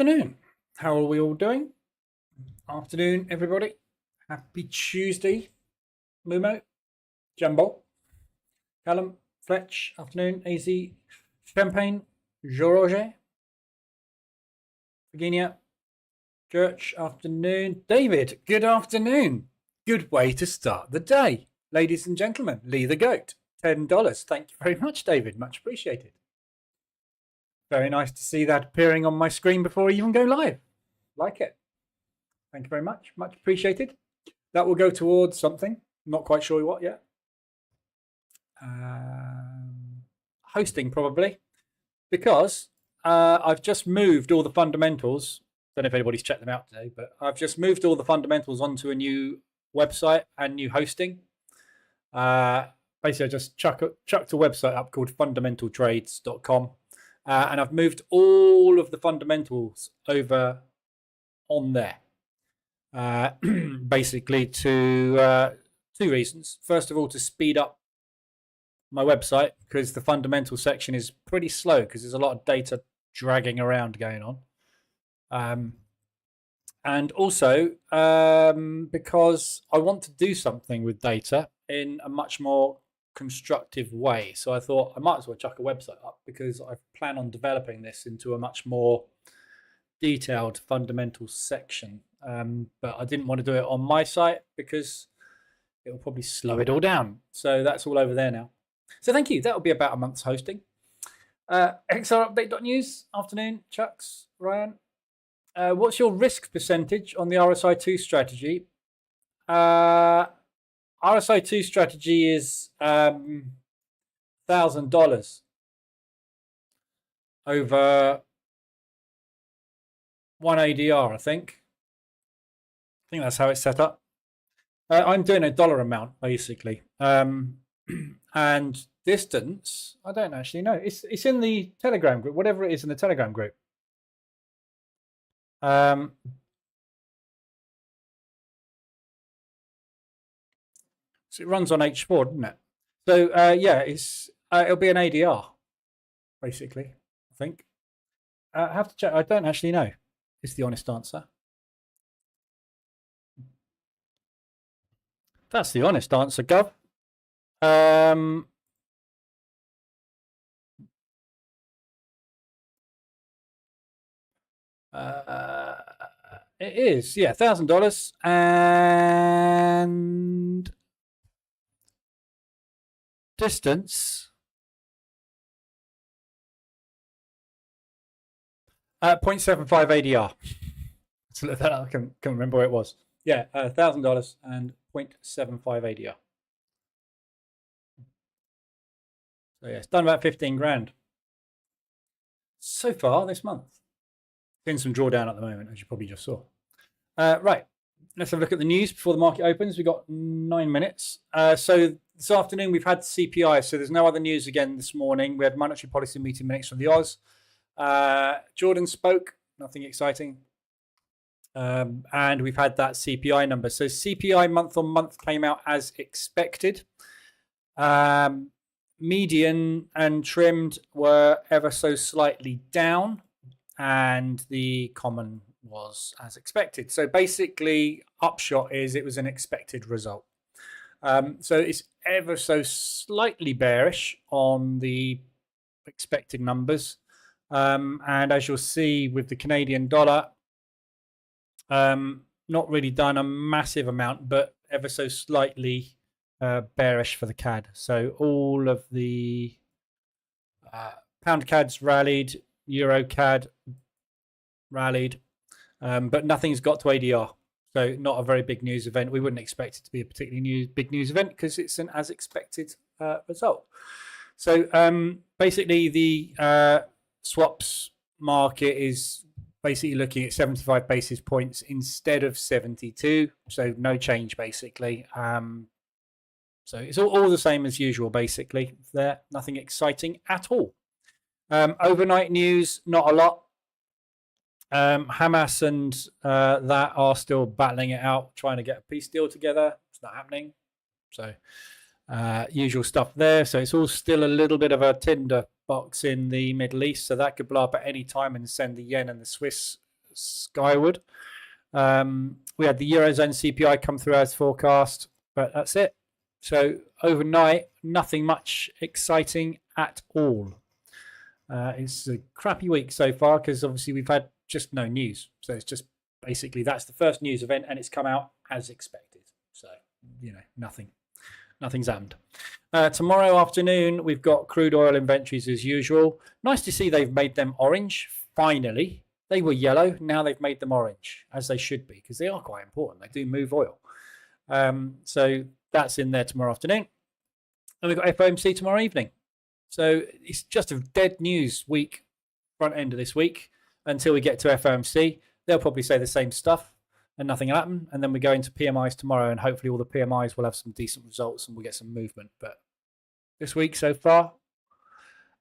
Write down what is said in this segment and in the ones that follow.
afternoon. How are we all doing? Afternoon, everybody. Happy Tuesday. Mumo, Jumbo, Callum, Fletch, afternoon. AZ, Champagne, George, Virginia, Church, afternoon. David, good afternoon. Good way to start the day. Ladies and gentlemen, Lee the Goat, $10. Thank you very much, David. Much appreciated. Very nice to see that appearing on my screen before I even go live. Like it. Thank you very much. Much appreciated. That will go towards something. Not quite sure what yet. Hosting probably. Because I've just moved all the fundamentals. Don't know if anybody's checked them out today, but I've just moved all the fundamentals onto a new website and new hosting. Basically, I just chucked a website up called fundamentaltrades.com. And I've moved all of the fundamentals over on there. Basically to two reasons. First of all, to speed up my website, because the fundamental section is pretty slow because there's a lot of data dragging around going on. And also because I want to do something with data in a much more constructive way. So I thought I might as well chuck a website up because I plan on developing this into a much more detailed fundamental section. But I didn't want to do it on my site because it will probably slow it all down. So that's all over there now. So thank you. That will be about a month's hosting. XRupdate.news. Afternoon, Chucks, Ryan. What's your risk percentage on the RSI2 strategy? RSI2 strategy is $1,000 over one ADR, I think. I think that's how it's set up. I'm doing a dollar amount basically, and distance. I don't actually know. It's in the Telegram group, whatever it is in the Telegram group. So it runs on H4, doesn't it? So yeah, it'll be an ADR, basically, I think. I have to check. I don't actually know. Is the honest answer. That's the honest answer, Gov. It is, yeah, $1,000 and distance 0.75 ADR. Let's look that up. I can't remember where it was. Yeah, $1,000 and 0.75 ADR. So yeah, it's done about 15 grand so far this month. In some drawdown at the moment, as you probably just saw. Right, let's have a look at the news before the market opens. We've got 9 minutes. So this afternoon we've had CPI, so there's no other news again this morning. We had monetary policy meeting minutes from the Oz. Jordan spoke, nothing exciting. And we've had that CPI number. So CPI month on month came out as expected. Median and trimmed were ever so slightly down, and the common was as expected. So basically, upshot is it was an expected result. So it's ever so slightly bearish on the expected numbers. And as you'll see with the Canadian dollar, not really done a massive amount, but ever so slightly bearish for the CAD. So all of the pound CADs rallied, Euro CAD rallied, but nothing's got to ADR. So not a very big news event. We wouldn't expect it to be a particularly big news event because it's an as expected result. So basically the swaps market is basically looking at 75 basis points instead of 72. So no change basically. So it's all the same as usual basically there. Nothing exciting at all. Overnight news, not a lot. Hamas and that are still battling it out, trying to get a peace deal together. It's not happening. So usual stuff there. So it's all still a little bit of a tinder box in the Middle East. So that could blow up at any time and send the yen and the Swiss skyward. We had the Eurozone CPI come through as forecast, but that's it. So overnight, nothing much exciting at all. It's a crappy week so far because obviously we've had just no news. So it's just basically that's the first news event and it's come out as expected. So, you know, nothing's happened. Tomorrow afternoon, we've got crude oil inventories as usual. Nice to see they've made them orange, finally. They were yellow, now they've made them orange, as they should be, because they are quite important. They do move oil. So that's in there tomorrow afternoon. And we've got FOMC tomorrow evening. So it's just a dead news week, front end of this week, until we get to FOMC. They'll probably say the same stuff and nothing will happen. And then we go into PMIs tomorrow, and hopefully all the PMIs will have some decent results and we'll get some movement. But this week so far,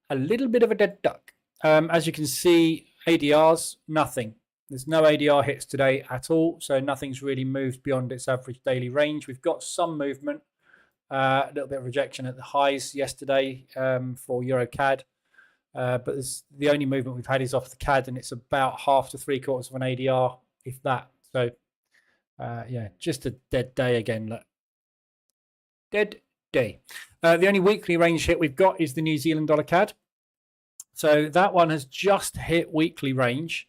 a little bit of a dead duck. As you can see, ADRs, nothing. There's no ADR hits today at all, so nothing's really moved beyond its average daily range. We've got some movement, a little bit of rejection at the highs yesterday for Euro CAD, but the only movement we've had is off the CAD, and it's about half to 3/4 of an ADR, if that. So, yeah, just a dead day again. Look. Dead day. The only weekly range hit we've got is the New Zealand dollar CAD. So that one has just hit weekly range.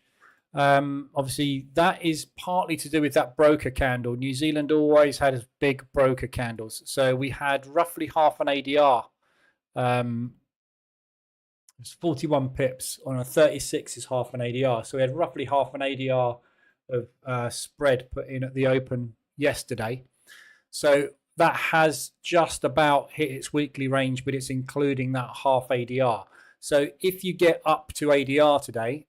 Obviously, that is partly to do with that broker candle. New Zealand always had big broker candles. So we had roughly half an ADR. It's 41 pips on a 36 is half an ADR. So we had roughly half an ADR of spread put in at the open yesterday. So that has just about hit its weekly range, but it's including that half ADR. So if you get up to ADR today,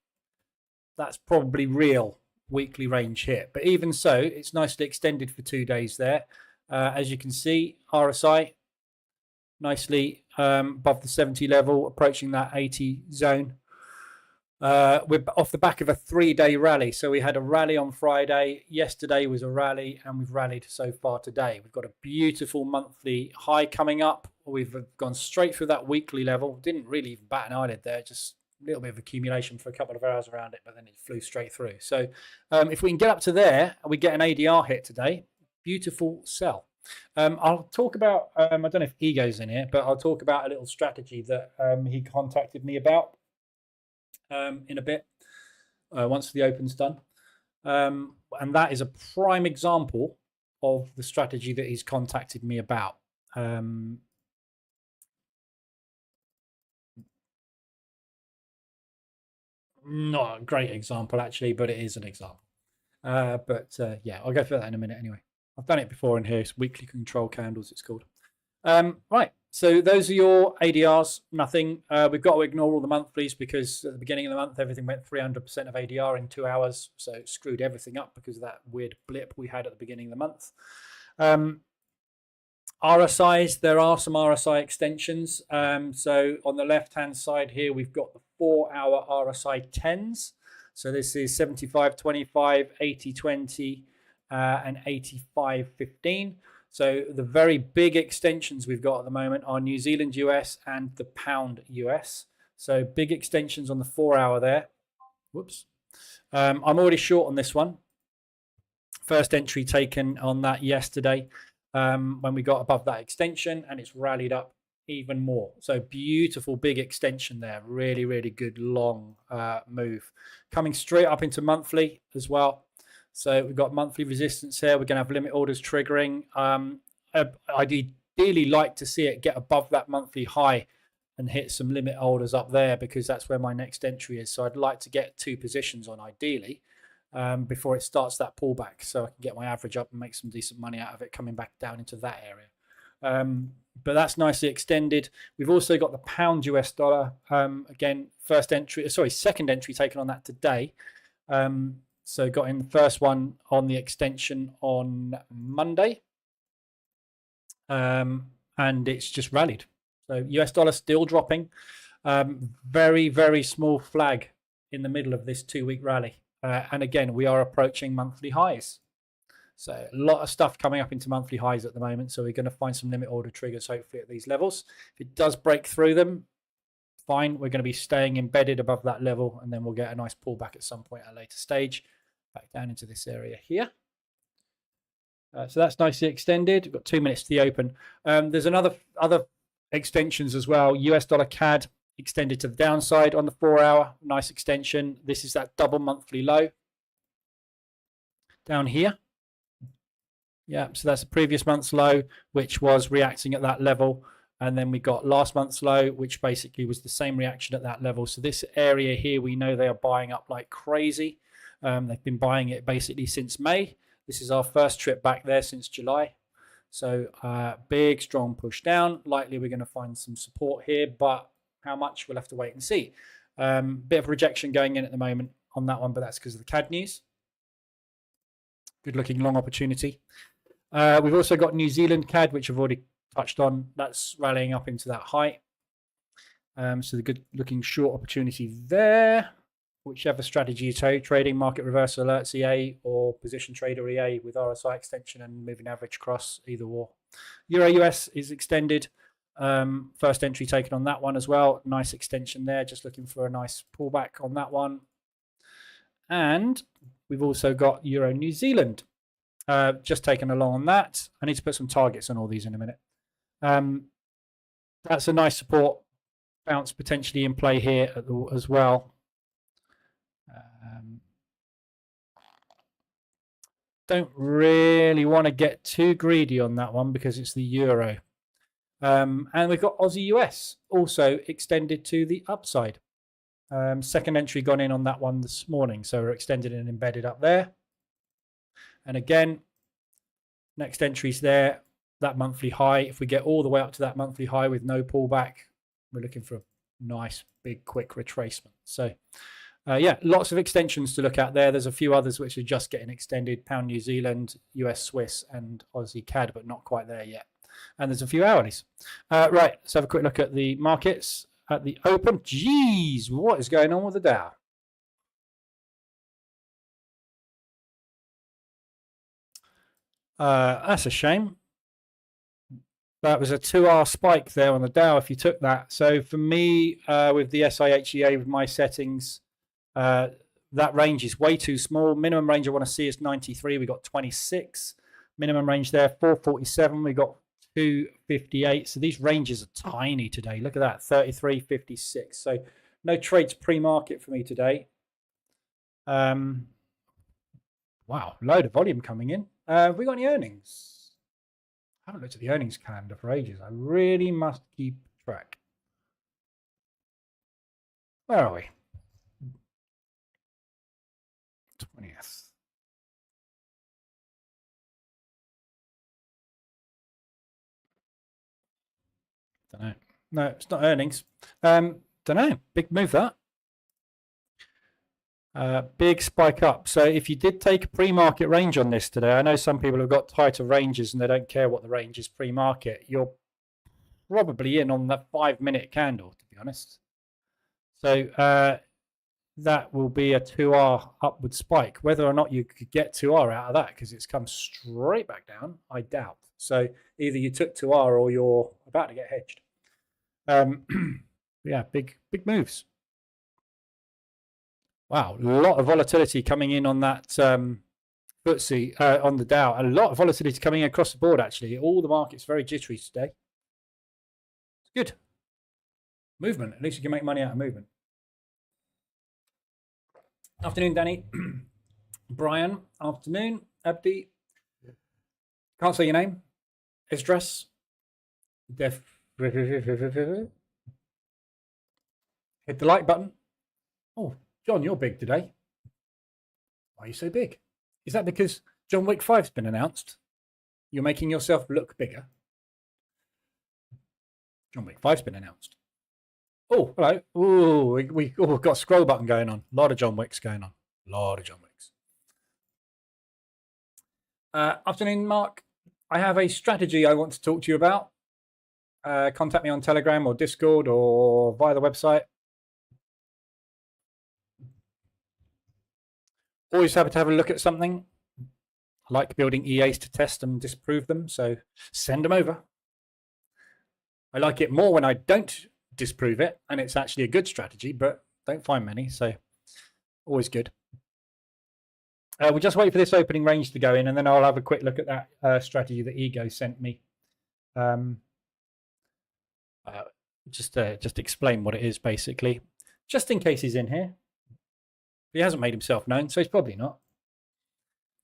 that's probably real weekly range hit. But even so, it's nicely extended for 2 days there. As you can see, RSI nicely above the 70 level, approaching that 80 zone. We're off the back of a 3-day rally. So we had a rally on Friday. Yesterday was a rally, and we've rallied so far today. We've got a beautiful monthly high coming up. We've gone straight through that weekly level. Didn't really even bat an eyelid there. Just a little bit of accumulation for a couple of hours around it, but then it flew straight through. So if we can get up to there and we get an ADR hit today, beautiful sell. I'll talk about, I don't know if Ego's in here, but I'll talk about a little strategy that he contacted me about in a bit once the open's done. And that is a prime example of the strategy that he's contacted me about. Not a great example, actually, but it is an example. Yeah, I'll go through that in a minute anyway. I've done it before in here. It's weekly control candles, it's called. Right, so those are your ADRs. Nothing. We've got to ignore all the monthlies because at the beginning of the month, everything went 300% of ADR in 2 hours. So it screwed everything up because of that weird blip we had at the beginning of the month. RSIs, there are some RSI extensions. So on the left-hand side here, we've got the 4-hour RSI 10s. So this is 75.25, 80.20, and 85.15. So the very big extensions we've got at the moment are New Zealand US and the pound US. So big extensions on the 4-hour there. Whoops. I'm already short on this one. First entry taken on that yesterday when we got above that extension, and it's rallied up even more. So beautiful big extension there. Really, really good long move. Coming straight up into monthly as well. So we've got monthly resistance here. We're going to have limit orders triggering. I'd ideally like to see it get above that monthly high and hit some limit orders up there because that's where my next entry is. So I'd like to get 2 positions on ideally before it starts that pullback so I can get my average up and make some decent money out of it coming back down into that area. But that's nicely extended. We've also got the pound US dollar. Again, second entry taken on that today. So got in the first one on the extension on Monday. And it's just rallied. So US dollar still dropping. Very, very small flag in the middle of this 2-week rally. And again, we are approaching monthly highs. So a lot of stuff coming up into monthly highs at the moment. So we're going to find some limit order triggers, hopefully, at these levels. If it does break through them, fine. We're going to be staying embedded above that level, and then we'll get a nice pullback at some point at a later stage, back down into this area here. So that's nicely extended. We've got 2 minutes to the open. There's other extensions as well. US dollar CAD extended to the downside on the 4-hour. Nice extension. This is that double monthly low down here. Yeah, so that's the previous month's low, which was reacting at that level. And then we got last month's low, which basically was the same reaction at that level. So this area here, we know they are buying up like crazy. They've been buying it basically since May. This is our first trip back there since July. So big, strong push down. Likely we're going to find some support here, but how much, we'll have to wait and see. Bit of rejection going in at the moment on that one, but that's because of the CAD news. Good looking long opportunity. We've also got New Zealand CAD, which I've already touched on. That's rallying up into that high. So the good looking short opportunity there. Whichever strategy you're trading, market reversal alerts EA or position trader EA with RSI extension and moving average cross, either or. Euro US is extended. First entry taken on that one as well. Nice extension there. Just looking for a nice pullback on that one. And we've also got Euro New Zealand. Just taken along on that. I need to put some targets on all these in a minute. That's a nice support bounce potentially in play here as well. Don't really want to get too greedy on that one because it's the euro. And we've got Aussie US also extended to the upside. Second entry gone in on that one this morning. So we're extended and embedded up there. And again, next entry's there, that monthly high. If we get all the way up to that monthly high with no pullback, we're looking for a nice, big, quick retracement. So yeah, lots of extensions to look at there. There's a few others which are just getting extended. Pound New Zealand, US Swiss, and Aussie CAD, but not quite there yet. And there's a few hourlies. Right, let's have a quick look at the markets at the open. Jeez, what is going on with the Dow? That's a shame. That was a 2-hour spike there on the Dow if you took that. So for me, with the SIHEA, with my settings, that range is way too small. Minimum range I want to see is 93. We got 26. Minimum range there, 447. We got 258. So these ranges are tiny today. Look at that, 33.56. So no trades pre-market for me today. Wow, load of volume coming in. Have we got any earnings? I haven't looked at the earnings calendar for ages. I really must keep track. Where are we? 20th. Don't know. No, it's not earnings. Don't know. Big move that. Big spike up. So if you did take a pre-market range on this today, I know some people have got tighter ranges and they don't care what the range is pre-market. You're probably in on that 5-minute candle, to be honest. So that will be a 2R upward spike. Whether or not you could get 2R out of that because it's come straight back down, I doubt. So either you took 2R or you're about to get hedged. Yeah, big moves. Wow, a lot of volatility coming in on that FTSE, on the Dow. A lot of volatility coming in across the board, actually. All the markets very jittery today. It's good. Movement. At least you can make money out of movement. Afternoon, Danny. Brian. Afternoon. Abdi. Can't say your name. Esdras. Hit the like button. Oh, John, you're big today. Why are you so big? Is that because John Wick 5's been announced? You're making yourself look bigger. John Wick 5's been announced. Oh, hello. Oh, we've got a scroll button going on. A lot of John Wicks going on. A lot of John Wicks. Afternoon, Mark. I have a strategy I want to talk to you about. Contact me on Telegram or Discord or via the website. Always happy to have a look at something. I like building EAs to test and disprove them, so send them over. I like it more when I don't disprove it, and it's actually a good strategy, but don't find many, so always good. We'll just wait for this opening range to go in, and then I'll have a quick look at that strategy that Ego sent me. Just explain what it is, basically, just in case he's in here. He hasn't made himself known, so he's probably not.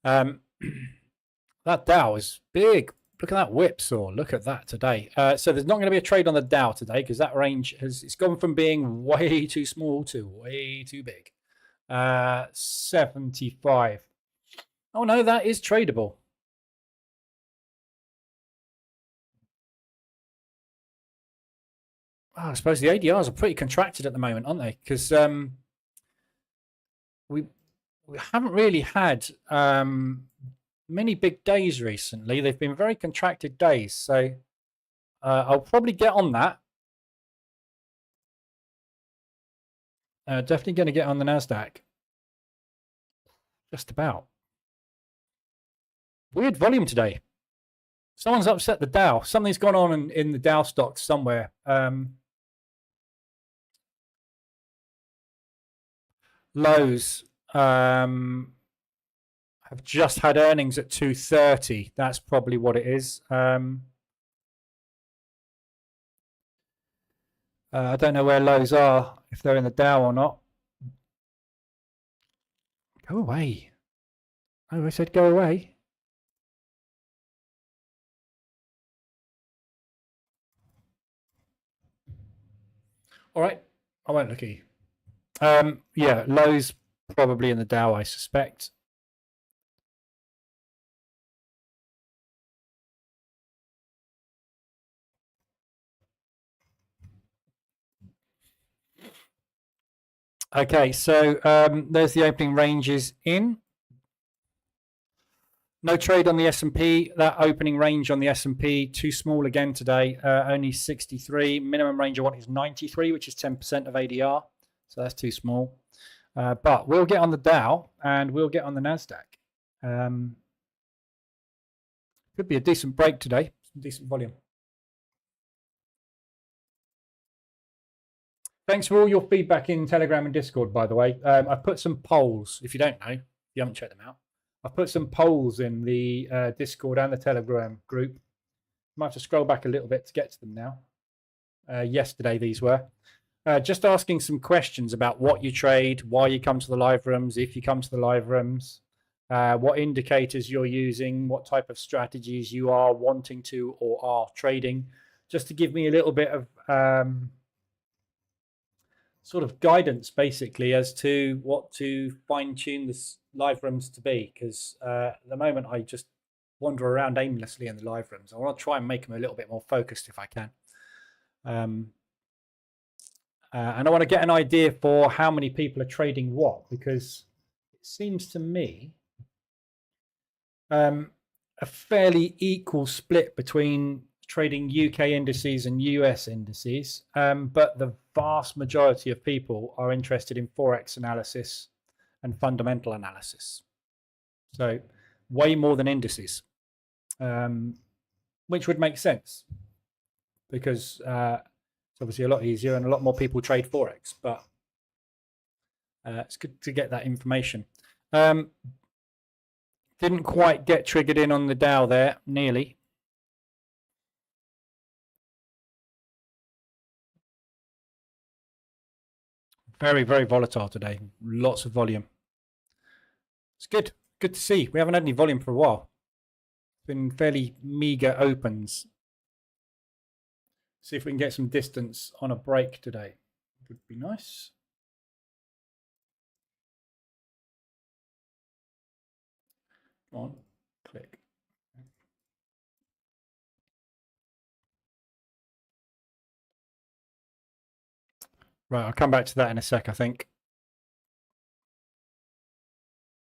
That Dow is big. Look at that whipsaw. Look at that today. So there's not going to be a trade on the Dow today because that range it's gone from being way too small to way too big. 75. Oh no, that is tradable. Oh, I suppose the ADRs are pretty contracted at the moment, aren't they? Because we haven't really had many big days recently. They've been very contracted days, so I'll probably get on that. Definitely going to get on the Nasdaq. Just about. Weird volume today. Someone's upset the Dow. Something's gone on in the Dow stocks somewhere. Lows have just had earnings at 2:30. That's probably what it is. I don't know where lows are, if they're in the Dow or not. Go away. Oh, I said go away. All right. I won't look at you. Yeah, lows probably in the Dow, I suspect. Okay, so there's the opening ranges in. No trade on the S&P. That opening range on the S&P, too small again today. Only 63. Minimum range I want is 93, which is 10% of ADR. So that's too small. But we'll get on the Dow and we'll get on the Nasdaq. Could be a decent break today. Some decent volume. Thanks for all your feedback in Telegram and Discord, by the way. I've put some polls. If you don't know, if you haven't checked them out, I've put some polls in the Discord and the Telegram group. Might have to scroll back a little bit to get to them now. Yesterday, these were. Just asking some questions about what you trade, why you come to the live rooms, if you come to the live rooms, what indicators you're using, what type of strategies you are wanting to or are trading, just to give me a little bit of sort of guidance, basically, as to what to fine-tune the live rooms to be. Because at the moment, I just wander around aimlessly in the live rooms. I want to try and make them a little bit more focused if I can. And I want to get an idea for how many people are trading what, because it seems to me a fairly equal split between trading UK indices and US indices, but the vast majority of people are interested in Forex analysis and fundamental analysis. So way more than indices, which would make sense because it's obviously a lot easier and a lot more people trade Forex, but it's good to get that information. Didn't quite get triggered in on the Dow there, nearly. Very, very volatile today. Lots of volume. It's good. Good to see. We haven't had any volume for a while. It's been fairly meager opens. See if we can get some distance on a break today. Would be nice. Come on, click. Right, I'll come back to that in a sec, I think.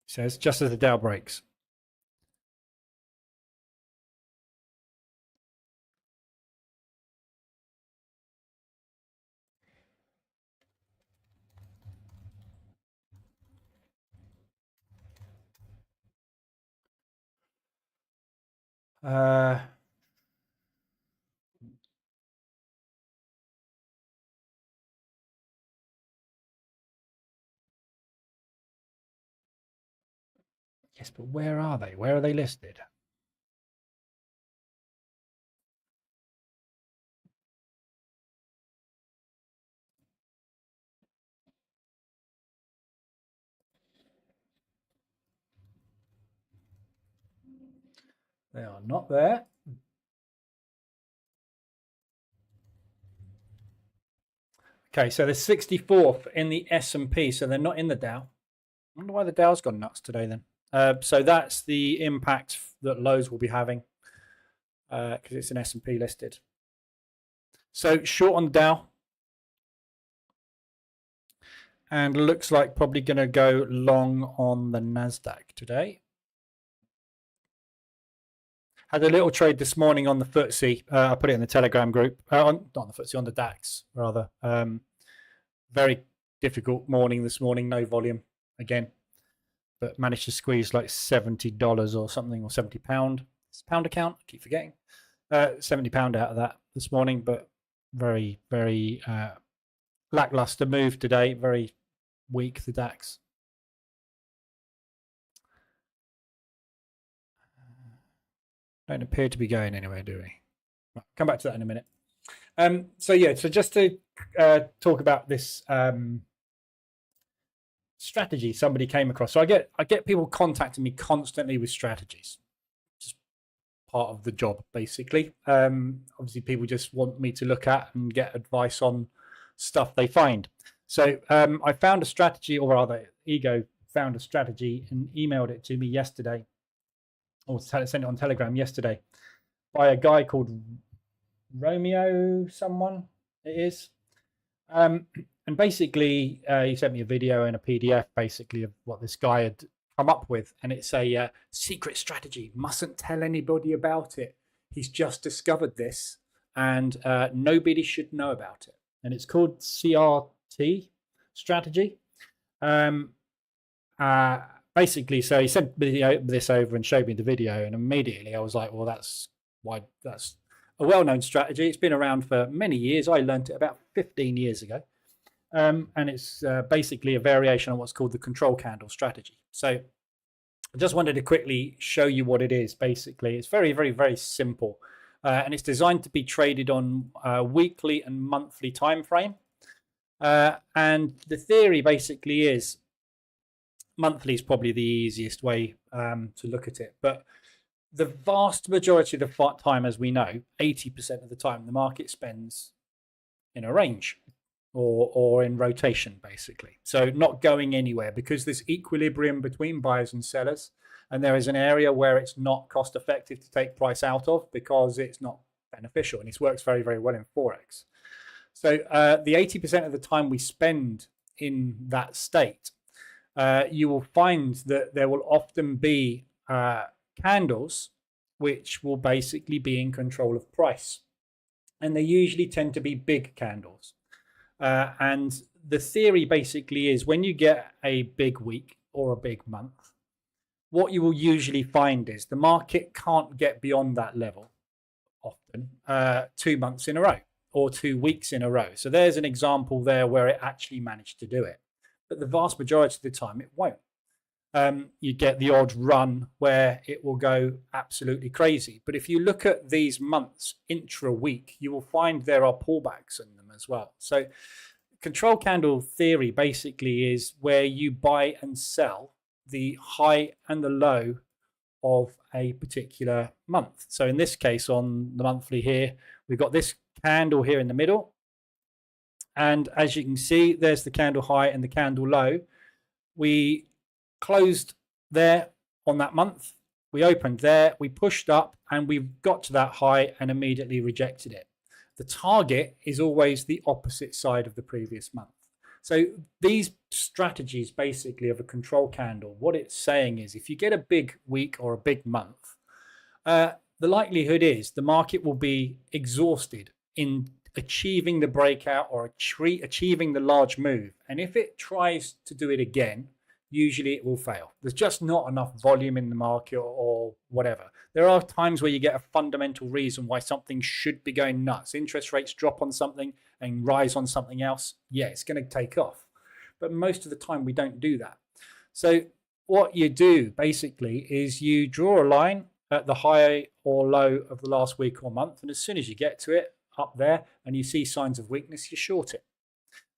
It says, just as the Dow breaks. Yes, but where are they? Where are they listed? They are not there. Okay, so they're 64th in the S&P, so they're not in the Dow. I wonder why the Dow's gone nuts today then. So that's the impact that Lowe's will be having because it's an S&P listed. So short on the Dow. And looks like probably going to go long on the NASDAQ today. Had a little trade this morning on the FTSE. I put it in the Telegram group. Not on the FTSE, on the DAX, rather. Very difficult morning this morning. No volume again. But managed to squeeze like $70 or something, or £70. It's a pound account. I keep forgetting. £70 out of that this morning. But very, very lackluster move today. Very weak, the DAX. Don't appear to be going anywhere, do we? Right, come back to that in a minute. So just to talk about this strategy somebody came across. So I get people contacting me constantly with strategies. Just part of the job, basically. Obviously, people just want me to look at and get advice on stuff they find. So I found a strategy, or rather, Ego found a strategy and emailed it to me yesterday, or sent it on Telegram yesterday, by a guy called Romeo, someone it is. And basically, he sent me a video and a PDF, basically, of what this guy had come up with. And it's a secret strategy. Mustn't tell anybody about it. He's just discovered this, and nobody should know about it. And it's called CRT strategy. Basically, so he sent this over and showed me the video, and immediately I was like, well, that's a well-known strategy. It's been around for many years. I learned it about 15 years ago. And it's basically a variation on what's called the control candle strategy. So I just wanted to quickly show you what it is. Basically, it's very, very, very simple. And it's designed to be traded on weekly and monthly time frame. And the theory basically is, monthly is probably the easiest way to look at it. But the vast majority of the time, as we know, 80% of the time, the market spends in a range or in rotation, basically. So not going anywhere, because there's equilibrium between buyers and sellers. And there is an area where it's not cost effective to take price out of because it's not beneficial. And this works very, very well in Forex. So the 80% of the time we spend in that state, you will find that there will often be candles which will basically be in control of price. And they usually tend to be big candles. And the theory basically is, when you get a big week or a big month, what you will usually find is the market can't get beyond that level often 2 months in a row or 2 weeks in a row. So there's an example there where it actually managed to do it. But the vast majority of the time, it won't. You get the odd run where it will go absolutely crazy. But if you look at these months intra-week, you will find there are pullbacks in them as well. So control candle theory basically is where you buy and sell the high and the low of a particular month. So in this case, on the monthly here, we've got this candle here in the middle. And as you can see, there's the candle high and the candle low. We closed there on that month. We opened there, we pushed up, and we got to that high and immediately rejected it. The target is always the opposite side of the previous month. So these strategies basically of a control candle, what it's saying is, if you get a big week or a big month, the likelihood is the market will be exhausted in achieving the breakout or achieving the large move. And if it tries to do it again, usually it will fail. There's just not enough volume in the market or whatever. There are times where you get a fundamental reason why something should be going nuts. Interest rates drop on something and rise on something else. Yeah, it's going to take off. But most of the time we don't do that. So what you do basically is you draw a line at the high or low of the last week or month, and as soon as you get to it up there and you see signs of weakness, you short it.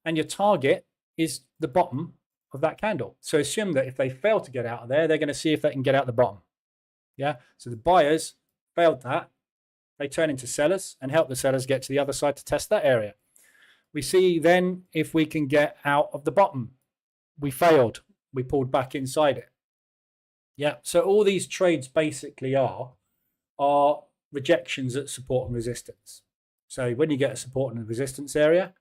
And your target is the bottom of that candle. So assume that if they fail to get out of there, they're going to see if they can get out the bottom. Yeah. So the buyers failed that. They turn into sellers and help the sellers get to the other side to test that area. We see then if we can get out of the bottom. We failed. We pulled back inside it. Yeah. So all these trades basically are rejections at support and resistance. So when you get a support and a resistance area,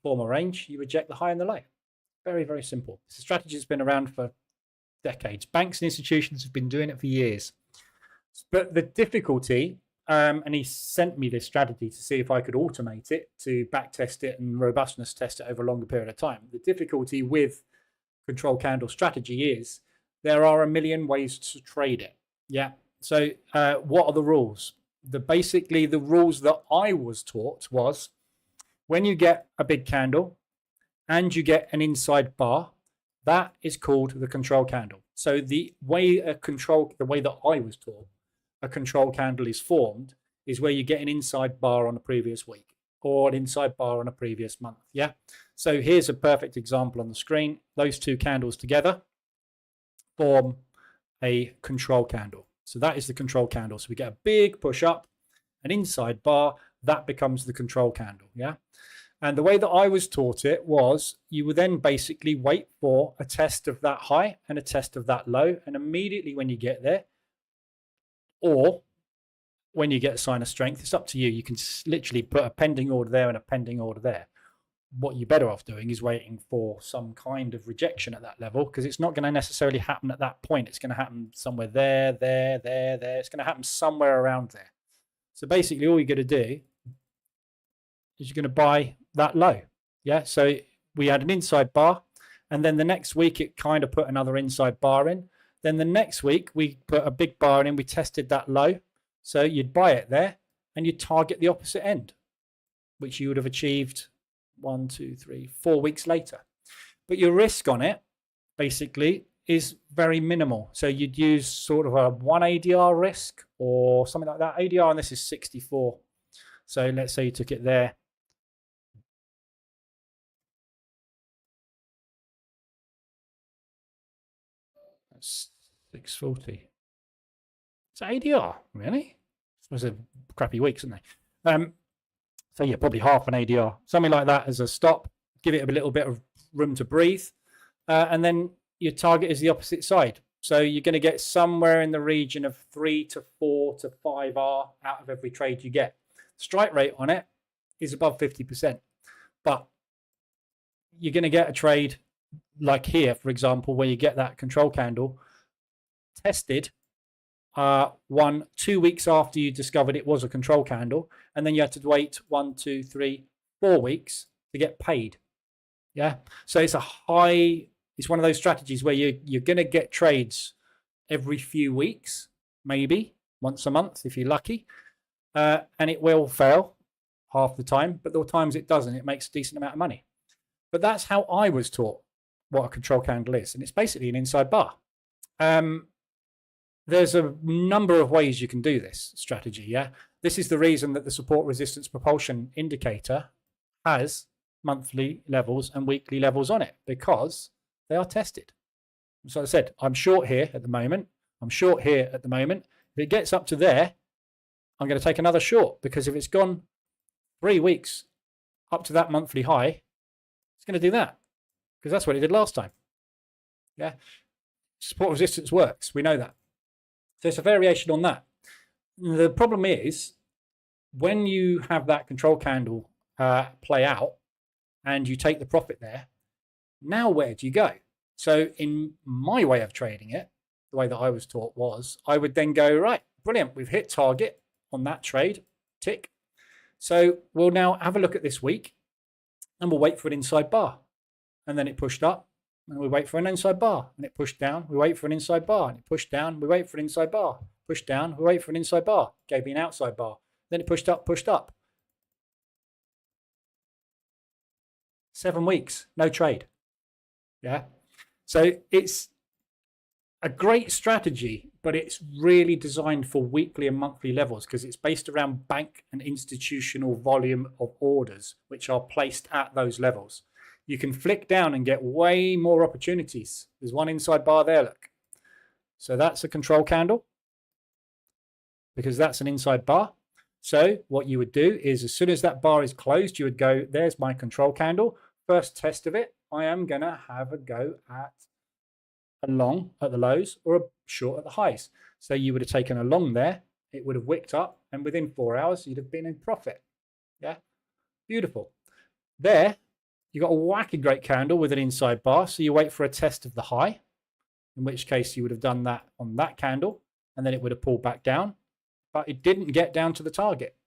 form a range, you reject the high and the low. Very, very simple. It's a strategy that's been around for decades. Banks and institutions have been doing it for years. But the difficulty, and he sent me this strategy to see if I could automate it, to back test it and robustness test it over a longer period of time. The difficulty with control candle strategy is there are a million ways to trade it. Yeah. So what are the rules? Basically, the rules that I was taught was when you get a big candle and you get an inside bar, that is called the control candle. So the way that I was taught a control candle is formed is where you get an inside bar on a previous week or an inside bar on a previous month. Yeah. So here's a perfect example on the screen. Those two candles together form a control candle. So that is the control candle. So we get a big push up, an inside bar, that becomes the control candle. Yeah. And the way that I was taught it was you would then basically wait for a test of that high and a test of that low. And immediately when you get there, or when you get a sign of strength, it's up to you. You can literally put a pending order there and a pending order there. What you're better off doing is waiting for some kind of rejection at that level, because it's not going to necessarily happen at that point. It's going to happen somewhere there. It's going to happen somewhere around there. So basically all you're going to do is you're going to buy that low. Yeah. So we had an inside bar, and then the next week it kind of put another inside bar in. Then the next week we put a big bar in, we tested that low. So you'd buy it there and you'd target the opposite end, which you would have achieved 1, 2, 3, 4 weeks later. But your risk on it basically is very minimal. So you'd use sort of a 1 ADR risk or something like that. ADR on this is 64. So let's say you took it there. That's 640. It's ADR, really? Those are crappy weeks, aren't they? So yeah, probably half an ADR, something like that as a stop. Give it a little bit of room to breathe, and then your target is the opposite side. So you're going to get somewhere in the region of 3 to 4 to 5R out of every trade you get. Strike rate on it is above 50%, but you're going to get a trade like here, for example, where you get that control candle tested 2 weeks after you discovered it was a control candle, and then you had to wait 1, 2, 3, 4 weeks to get paid. Yeah. So it's it's one of those strategies where you're going to get trades every few weeks, maybe once a month if you're lucky, and it will fail half the time, but the times it doesn't, it makes a decent amount of money. But that's how I was taught what a control candle is, and it's basically an inside bar. There's a number of ways you can do this strategy. Yeah, this is the reason that the support resistance propulsion indicator has monthly levels and weekly levels on it, because they are tested. So I said, I'm short here at the moment. I'm short here at the moment. If it gets up to there, I'm going to take another short, because if it's gone 3 weeks up to that monthly high, it's going to do that, because that's what it did last time. Yeah, support resistance works. We know that. So it's a variation on that. The problem is when you have that control candle play out and you take the profit there, now where do you go? So in my way of trading it, the way that I was taught was I would then go, right, brilliant, we've hit target on that trade, tick. So we'll now have a look at this week and we'll wait for an inside bar. And then it pushed up. And we wait for an inside bar, and it pushed down. We wait for an inside bar, and it pushed down. We wait for an inside bar. Pushed down. We wait for an inside bar. Gave me an outside bar. Then it pushed up, pushed up. 7 weeks, no trade. Yeah. So it's a great strategy, but it's really designed for weekly and monthly levels because it's based around bank and institutional volume of orders, which are placed at those levels. You can flick down and get way more opportunities. There's one inside bar there, look. So that's a control candle because that's an inside bar. So what you would do is as soon as that bar is closed, you would go, there's my control candle. First test of it, I am going to have a go at a long at the lows or a short at the highs. So you would have taken a long there, it would have wicked up, and within 4 hours, you'd have been in profit. Yeah, beautiful. There, you got a wacky great candle with an inside bar. So you wait for a test of the high, in which case you would have done that on that candle, and then it would have pulled back down, but it didn't get down to the target.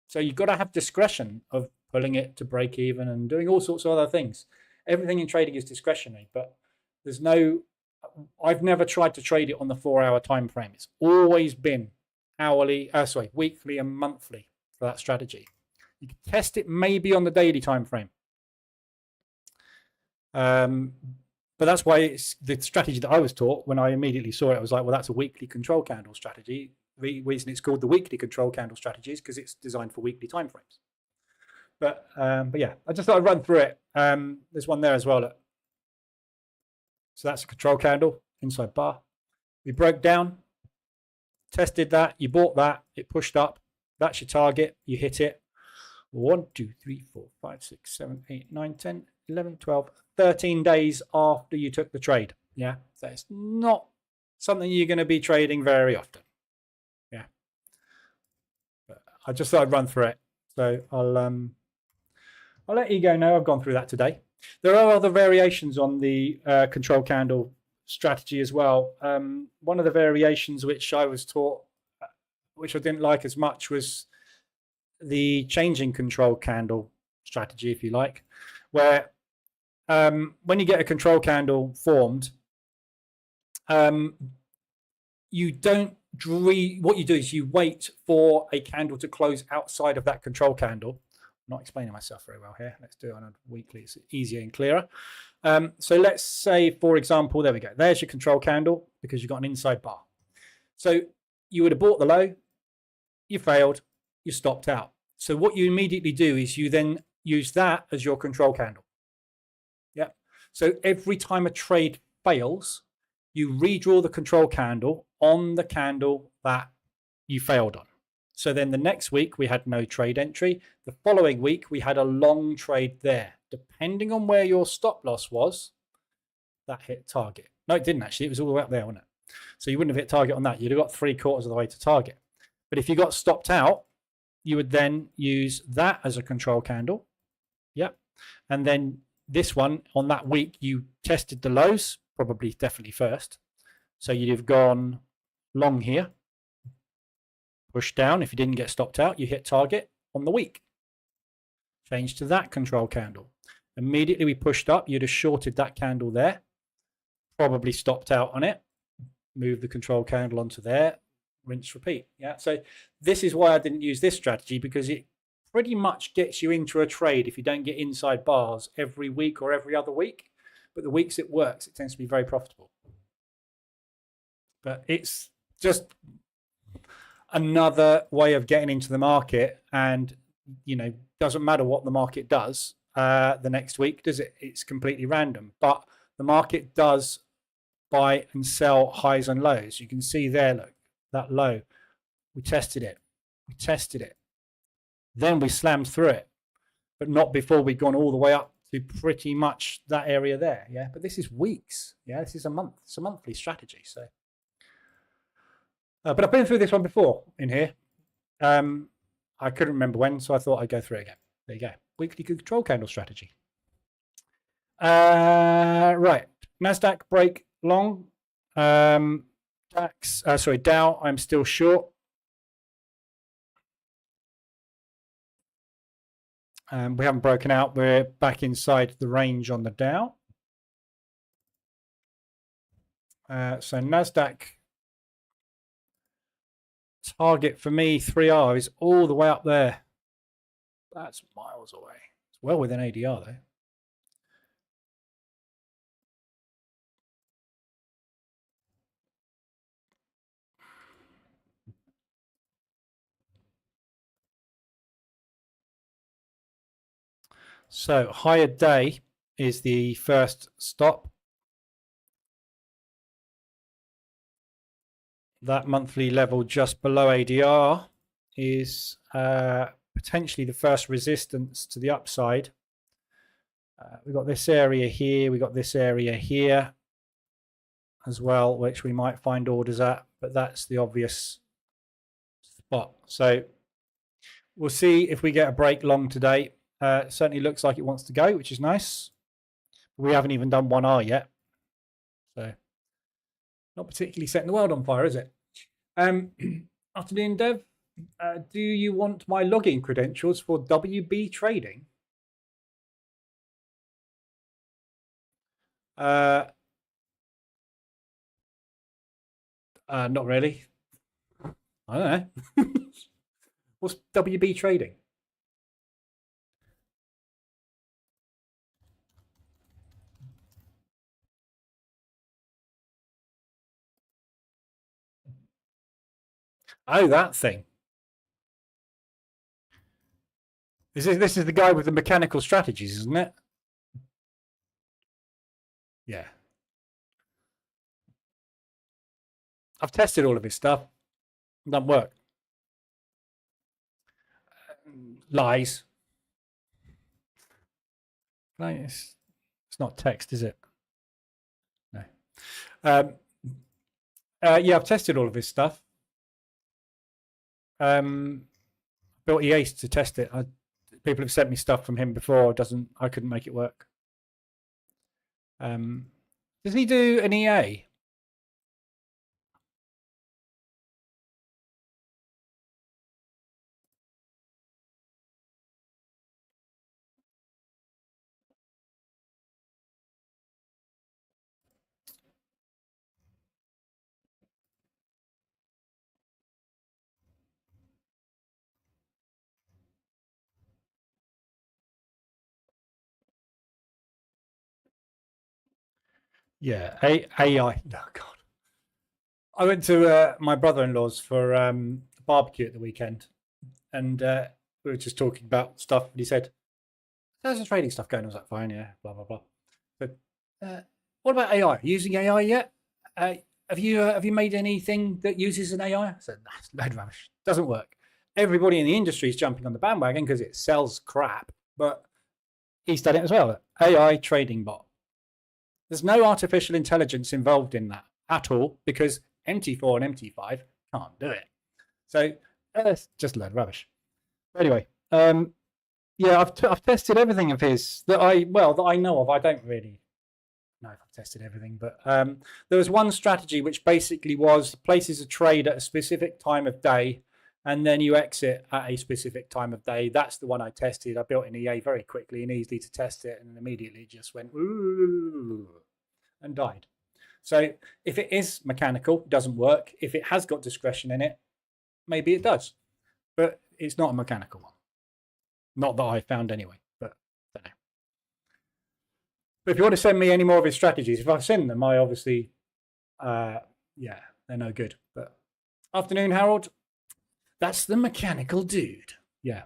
So you've got to have discretion of pulling it to break even and doing all sorts of other things. Everything in trading is discretionary, but there's no, I've never tried to trade it on the 4 hour time frame. It's always been weekly and monthly for that strategy. You can test it maybe on the daily time frame. But that's why it's the strategy that I was taught when I immediately saw it. I was like, well, that's a weekly control candle strategy. The reason it's called the weekly control candle strategy is because it's designed for weekly time frames. But yeah, I just thought I'd run through it. There's one there as well. Look. So that's a control candle, inside bar. We broke down, tested that, you bought that, it pushed up. That's your target, you hit it. 1, 2, 3, 4, 5, 6, 7, 8, 9, 10, 11, 12, 13 days after you took the trade. Yeah, so it's not something you're going to be trading very often. Yeah, but I just thought I'd run through it. So I'll let you go now. I've gone through that today. There are other variations on the control candle strategy as well. One of the variations which I was taught, which I didn't like as much, was the changing control candle strategy, if you like, where when you get a control candle formed, you don't what you do is you wait for a candle to close outside of that control candle. I'm not explaining myself very well here. Let's do it on a weekly. It's easier and clearer. So let's say, for example, there we go. There's your control candle because you've got an inside bar. So you would have bought the low, you failed, you stopped out. So what you immediately do is you then use that as your control candle. Yeah. So every time a trade fails, you redraw the control candle on the candle that you failed on. So then the next week we had no trade entry. The following week we had a long trade there. Depending on where your stop loss was, that hit target. No, it didn't actually. It was all the way up there, wasn't it? So you wouldn't have hit target on that. You'd have got 3/4 of the way to target. But if you got stopped out, you would then use that as a control candle. Yep. And then this one on that week, you tested the lows, probably definitely first. So you'd have gone long here. Push down. If you didn't get stopped out, you hit target on the week. Change to that control candle. Immediately we pushed up, you'd have shorted that candle there, probably stopped out on it, move the control candle onto there, rinse, repeat. Yeah. So this is why I didn't use this strategy, because it pretty much gets you into a trade if you don't get inside bars every week or every other week. But the weeks it works, it tends to be very profitable. But it's just another way of getting into the market, and doesn't matter what the market does the next week, does it? It's completely random, but the market does buy and sell highs and lows. You can see there, look, that low, we tested it, then we slammed through it, but not before we'd gone all the way up to pretty much that area there. Yeah, but this is weeks. Yeah, this is a month. It's a monthly strategy. So but I've been through this one before in here. I couldn't remember when, so I thought I'd go through it again. There you go. Weekly control candle strategy. Right. NASDAQ break long. Dow, I'm still short. We haven't broken out. We're back inside the range on the Dow. So NASDAQ target for me, 3R, is all the way up there. That's miles away. It's well within ADR though. So higher day is the first stop. That monthly level just below ADR is potentially the first resistance to the upside. We've got this area here, we've got this area here as well, which we might find orders at, but that's the obvious spot. So we'll see if we get a break long today. It certainly looks like it wants to go, which is nice. We haven't even done 1R yet. So not particularly setting the world on fire, is it? Afternoon, Dev. Do you want my login credentials for WB trading? Not really. I don't know. What's WB trading? Oh, that thing. This is the guy with the mechanical strategies, isn't it? Yeah. I've tested all of his stuff. It doesn't work. Lies. No, it's not text, is it? No. Yeah, I've tested all of his stuff. Built EA to test it. People have sent me stuff from him before. I couldn't make it work. Does he do an EA? Yeah, AI. Oh God. I went to my brother-in-law's for a barbecue at the weekend, and we were just talking about stuff. And he said, "There's some trading stuff going." I was like, "Fine, yeah, blah blah blah." But what about AI? Using AI yet? Have you made anything that uses an AI? I said, "That's load rubbish. Doesn't work." Everybody in the industry is jumping on the bandwagon because it sells crap, but he's done it as well. AI trading bot. There's no artificial intelligence involved in that at all because MT4 and MT5 can't do it. So it's just a load of rubbish. But anyway, yeah, I've tested everything of his that I know of. I don't really know if I've tested everything, but there was one strategy which basically was places a trade at a specific time of day, and then you exit at a specific time of day. That's the one I tested. I built an EA very quickly and easily to test it, and immediately just went ooh and died. So if it is mechanical, it doesn't work. If it has got discretion in it, maybe it does, but it's not a mechanical one. Not that I found anyway, but I don't know. But if you want to send me any more of his strategies, if I send them, I obviously, yeah, they're no good. But afternoon, Harold. That's the mechanical dude. Yeah.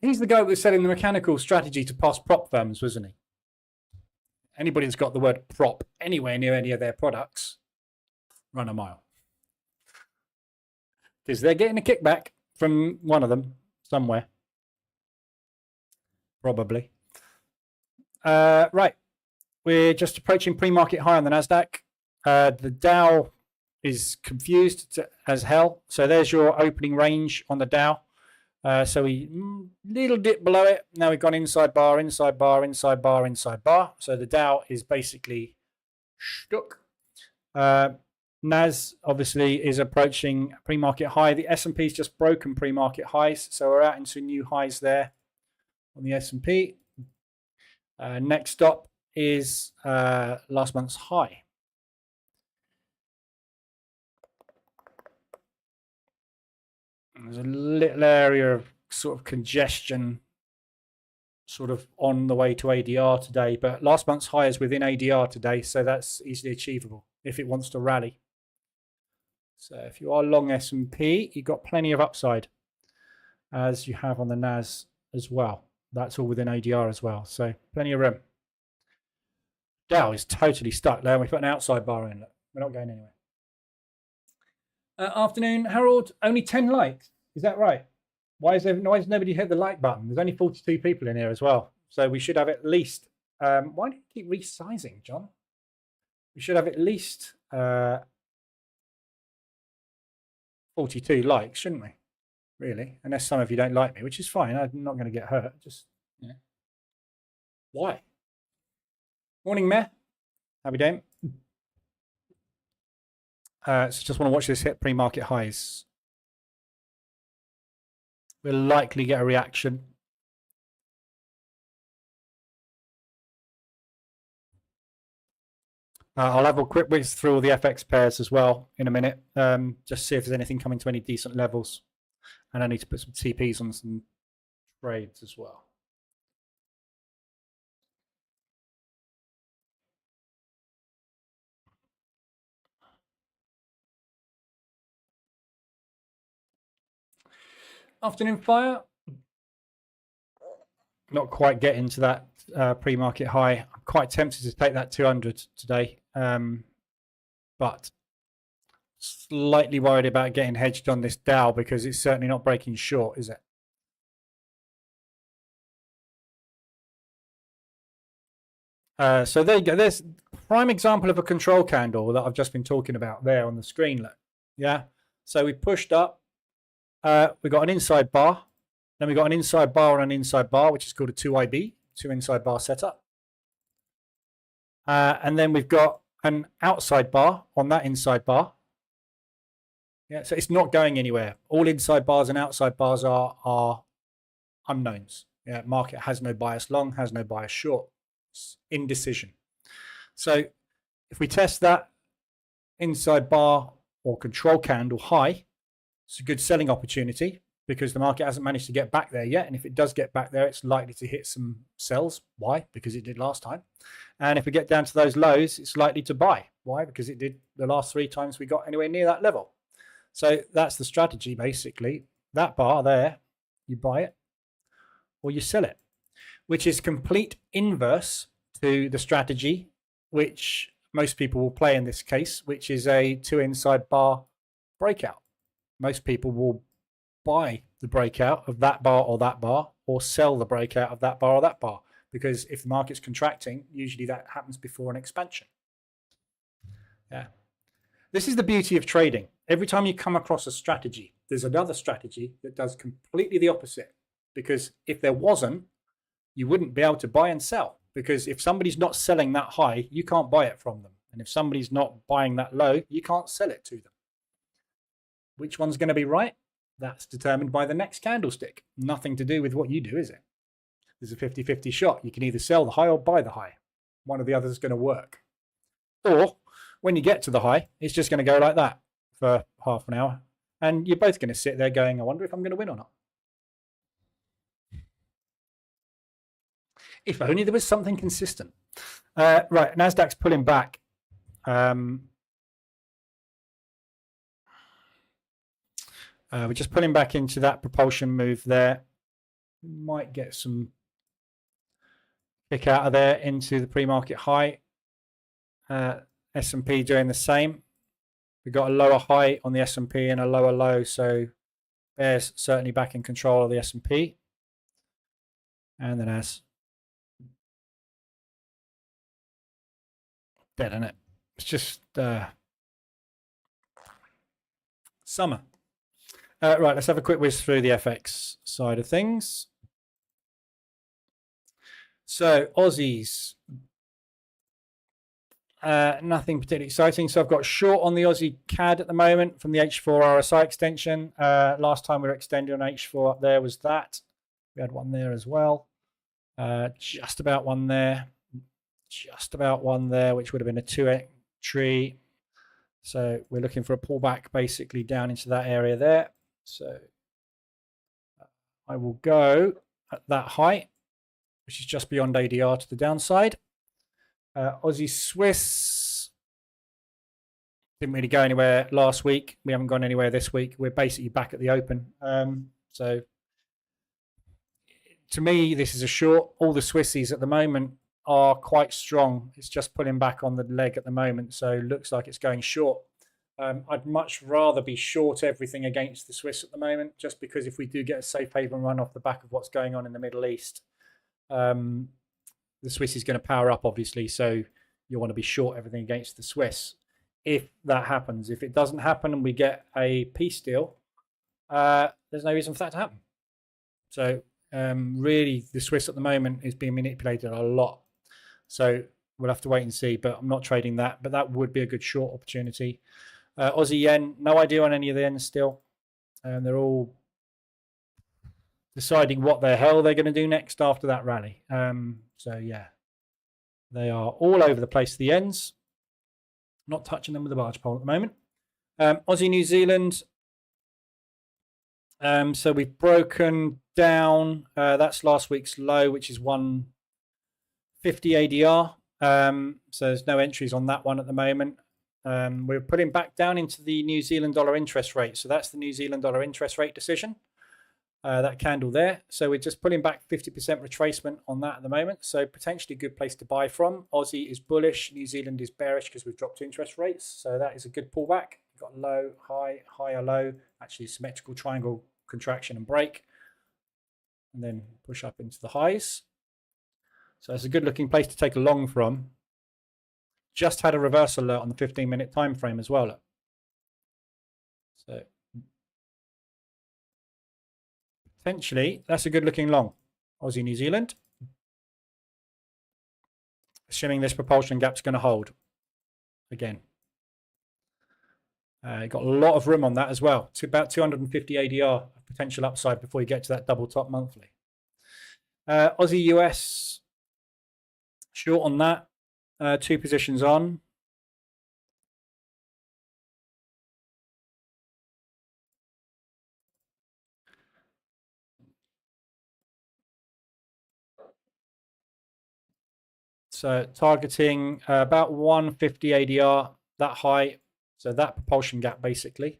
He's the guy that was selling the mechanical strategy to past prop firms, wasn't he? Anybody that's got the word prop anywhere near any of their products, run a mile. Because they're getting a kickback from one of them somewhere. Probably. Right. We're just approaching pre-market high on the NASDAQ. The Dow is confused as hell. So there's your opening range on the Dow. So we little dip below it. Now we've gone inside bar, inside bar, inside bar, inside bar. So the Dow is basically stuck. NAS obviously is approaching pre-market high. The S&P's just broken pre-market highs. So we're out into new highs there on the S&P. Next stop is last month's high. There's a little area of sort of congestion sort of on the way to ADR today, but last month's high is within ADR today, so that's easily achievable if it wants to rally. So if you are long S&P, you've got plenty of upside as you have on the NAS as well. That's all within ADR as well. So plenty of room. Dow is totally stuck there. We put an outside bar in. Look, we're not going anywhere. Afternoon, Harold. Only 10 likes. Is that right? Why has nobody hit the like button? There's only 42 people in here as well. So we should have at least... why do you keep resizing, John? We should have at least 42 likes, shouldn't we? Really? Unless some of you don't like me, which is fine. I'm not going to get hurt. Just, you know. Why? Morning, Meh. How we doing? So just want to watch this hit pre-market highs. We'll likely get a reaction. I'll have a quick whiz through all the FX pairs as well in a minute. Just see if there's anything coming to any decent levels. And I need to put some TPs on some trades as well. Afternoon fire. Not quite getting to that pre-market high. I'm quite tempted to take that 200 today, but slightly worried about getting hedged on this Dow because it's certainly not breaking short, is it? So there you go. There's a prime example of a control candle that I've just been talking about there on the screen. Look, yeah. So we pushed up. We got an inside bar. Then we got an inside bar and an inside bar, which is called a 2IB, 2 inside bar setup. And then we've got an outside bar on that inside bar. Yeah, so it's not going anywhere. All inside bars and outside bars are unknowns. Yeah, market has no bias long, has no bias short. It's indecision. So if we test that inside bar or control candle high, it's a good selling opportunity because the market hasn't managed to get back there yet. And if it does get back there, it's likely to hit some sells. Why? Because it did last time. And if we get down to those lows, it's likely to buy. Why? Because it did the last 3 times we got anywhere near that level. So that's the strategy, basically. That bar there, you buy it or you sell it, which is complete inverse to the strategy which most people will play in this case, which is a 2 inside bar breakout. Most people will buy the breakout of that bar or sell the breakout of that bar or that bar, because if the market's contracting, usually that happens before an expansion. Yeah. This is the beauty of trading. Every time you come across a strategy, there's another strategy that does completely the opposite, because if there wasn't, you wouldn't be able to buy and sell, because if somebody's not selling that high, you can't buy it from them. And if somebody's not buying that low, you can't sell it to them. Which one's going to be right? That's determined by the next candlestick. Nothing to do with what you do, is it? There's a 50-50 shot. You can either sell the high or buy the high. One or the other is going to work. Or when you get to the high, it's just going to go like that for half an hour. And you're both going to sit there going, I wonder if I'm going to win or not. If only there was something consistent. Right, NASDAQ's pulling back. We're just pulling back into that propulsion move there. We might get some kick out of there into the pre-market high. S&P doing the same. We've got a lower high on the S&P and a lower low, so bears certainly back in control of the S&P. And then as dead, isn't it? It's just summer. Right, let's have a quick whiz through the FX side of things. So Aussies, nothing particularly exciting. So I've got short on the Aussie CAD at the moment from the H4 RSI extension. Last time we were extending on H4 up there was that. We had one there as well. Just about one there. Just about one there, which would have been a 2 entry. So we're looking for a pullback basically down into that area there. So I will go at that height, which is just beyond ADR to the downside. Aussie Swiss didn't really go anywhere last week. We haven't gone anywhere this week. We're basically back at the open. So to me, this is a short. All the Swissies at the moment are quite strong. It's just pulling back on the leg at the moment, so looks like it's going short. I'd much rather be short everything against the Swiss at the moment, just because if we do get a safe haven run off the back of what's going on in the Middle East, the Swiss is going to power up, obviously, so you want to be short everything against the Swiss. If that happens, if it doesn't happen and we get a peace deal, there's no reason for that to happen. So really, the Swiss at the moment is being manipulated a lot. So we'll have to wait and see, but I'm not trading that. But that would be a good short opportunity. Aussie yen, no idea on any of the yens still. They're all deciding what the hell they're going to do next after that rally. So yeah, they are all over the place, the yens. Not touching them with a barge pole at the moment. Aussie New Zealand. So we've broken down. That's last week's low, which is 150 ADR. So there's no entries on that one at the moment. We're putting back down into the New Zealand dollar interest rate. So that's the New Zealand dollar interest rate decision. That candle there. So we're just pulling back 50% retracement on that at the moment. So potentially a good place to buy from. Aussie is bullish. New Zealand is bearish because we've dropped interest rates. So that is a good pullback. You've got low, high, higher, low. Actually symmetrical triangle contraction and break. And then push up into the highs. So it's a good looking place to take a long from. Just had a reversal alert on the 15-minute time frame as well. Look. So potentially, that's a good looking long. Aussie New Zealand. Assuming this propulsion gap's going to hold again. Got a lot of room on that as well. To about 250 ADR potential upside before you get to that double top monthly. Aussie US short on that. 2 positions on. So targeting about 150 ADR, that high. So that propulsion gap basically.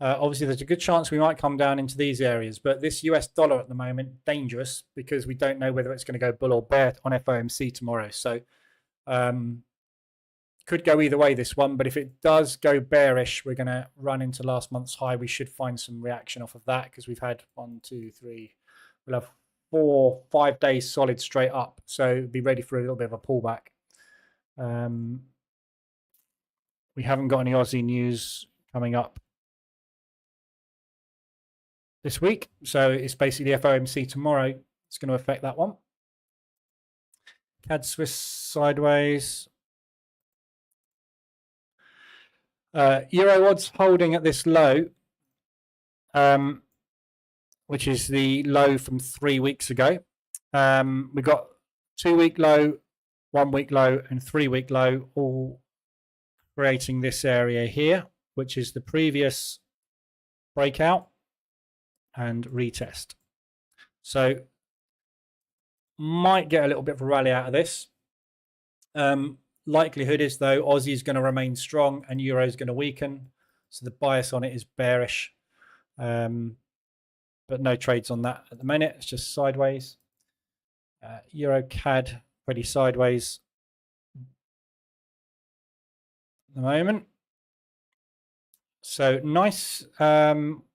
Obviously, there's a good chance we might come down into these areas, but this US dollar at the moment, dangerous because we don't know whether it's going to go bull or bear on FOMC tomorrow. So could go either way, this one, but if it does go bearish, we're going to run into last month's high. We should find some reaction off of that because we've had 1, 2, 3, we'll have 4, 5 days solid straight up. So be ready for a little bit of a pullback. We haven't got any Aussie news coming up this week. So it's basically FOMC tomorrow. It's going to affect that one. CAD Swiss sideways. Euro odds holding at this low, which is the low from 3 weeks ago. We got 2-week low, 1-week low, and 3-week low, all creating this area here, which is the previous breakout and retest. So might get a little bit of a rally out of this. Likelihood is, though, Aussie is going to remain strong and Euro is going to weaken. So the bias on it is bearish. But no trades on that at the minute. It's just sideways. Euro CAD pretty sideways at the moment. So nice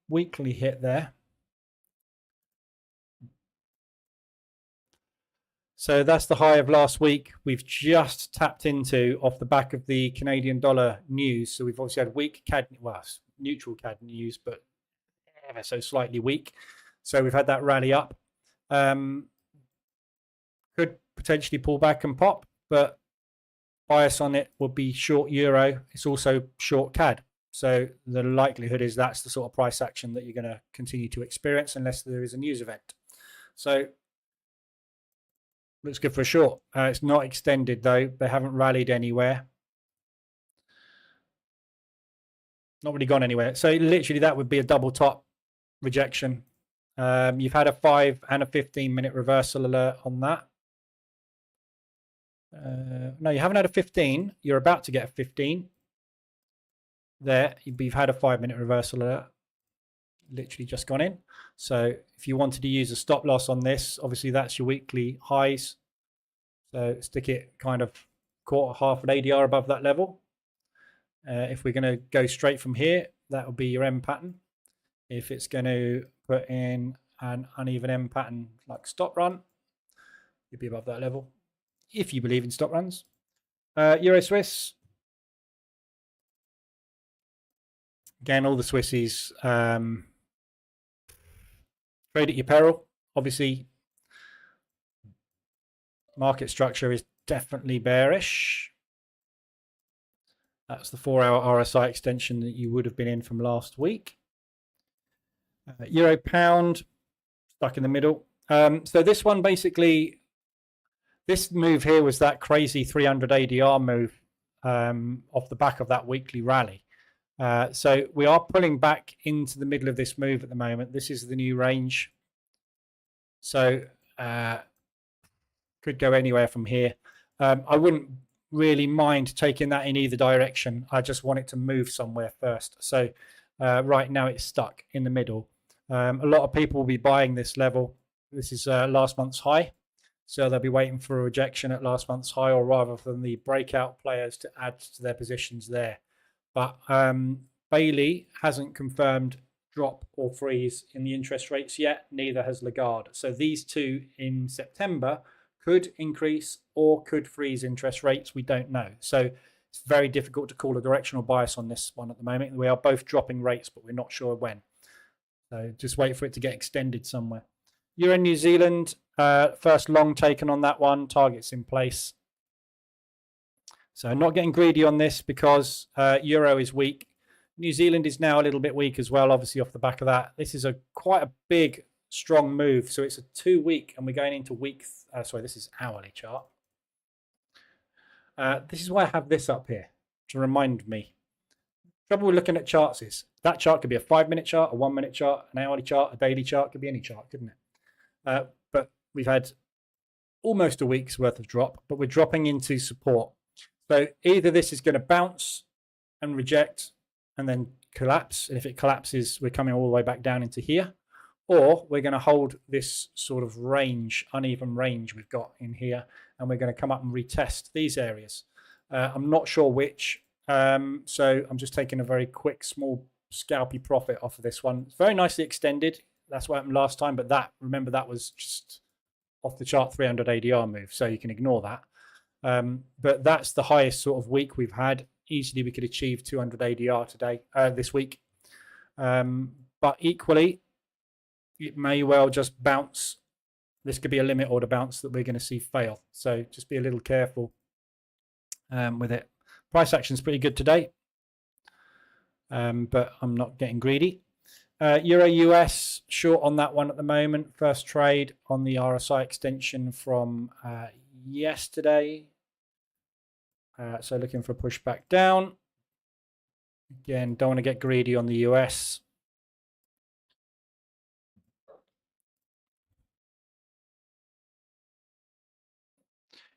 weekly hit there. So that's the high of last week. We've just tapped into off the back of the Canadian dollar news. So we've obviously had weak CAD, well, neutral CAD news, but ever so slightly weak. So we've had that rally up. Could potentially pull back and pop, but bias on it would be short Euro. It's also short CAD. So the likelihood is that's the sort of price action that you're going to continue to experience unless there is a news event. So looks good for a short. It's not extended though. They haven't rallied anywhere. Not really gone anywhere. So literally that would be a double top rejection. You've had a 5 and a 15-minute reversal alert on that. No, you haven't had a 15. You're about to get a 15. There, you've had a 5-minute reversal alert. literally just gone in. So if you wanted to use a stop loss on this, obviously that's your weekly highs. So stick it kind of quarter, half an ADR above that level. If we're going to go straight from here, that will be your M pattern. If it's going to put in an uneven M pattern like stop run, you'll be above that level, if you believe in stop runs. Euro Swiss. Again, all the Swissies trade at your peril. Obviously, market structure is definitely bearish. That's the 4-hour RSI extension that you would have been in from last week. Euro pound stuck in the middle. So this one basically, this move here was that crazy 300 ADR move off the back of that weekly rally. So we are pulling back into the middle of this move at the moment. This is the new range. So could go anywhere from here. I wouldn't really mind taking that in either direction. I just want it to move somewhere first. So right now it's stuck in the middle. A lot of people will be buying this level. This is last month's high. So they'll be waiting for a rejection at last month's high, or rather than the breakout players to add to their positions there. But Bailey hasn't confirmed drop or freeze in the interest rates yet. Neither has Lagarde. So these two in September could increase or could freeze interest rates. We don't know. So it's very difficult to call a directional bias on this one at the moment. We are both dropping rates, but we're not sure when. So just wait for it to get extended somewhere. Euro New Zealand, first long taken on that one. Targets in place. So not getting greedy on this because Euro is weak. New Zealand is now a little bit weak as well, obviously off the back of that. This is quite a big, strong move. So it's a 2-week and we're going into week, sorry, this is hourly chart. This is why I have this up here to remind me. Trouble with looking at charts is that chart could be a 5-minute chart, a 1-minute chart, an hourly chart, a daily chart, could be any chart, couldn't it? But we've had almost a week's worth of drop, but we're dropping into support. So either this is going to bounce and reject and then collapse. And if it collapses, we're coming all the way back down into here. Or we're going to hold this sort of range, uneven range we've got in here. And we're going to come up and retest these areas. I'm not sure which. So I'm just taking a very quick, small scalpy profit off of this one. It's very nicely extended. That's what happened last time. But that, remember, that was just off the chart 300 ADR move. So you can ignore that. But that's the highest sort of week we've had. Easily we could achieve 200 ADR today, this week. But equally, it may well just bounce. This could be a limit order bounce that we're going to see fail. So just be a little careful with it. Price action's pretty good today, but I'm not getting greedy. Euro US, short on that one at the moment. First trade on the RSI extension from yesterday. So looking for a push back down. Again, don't want to get greedy on the US.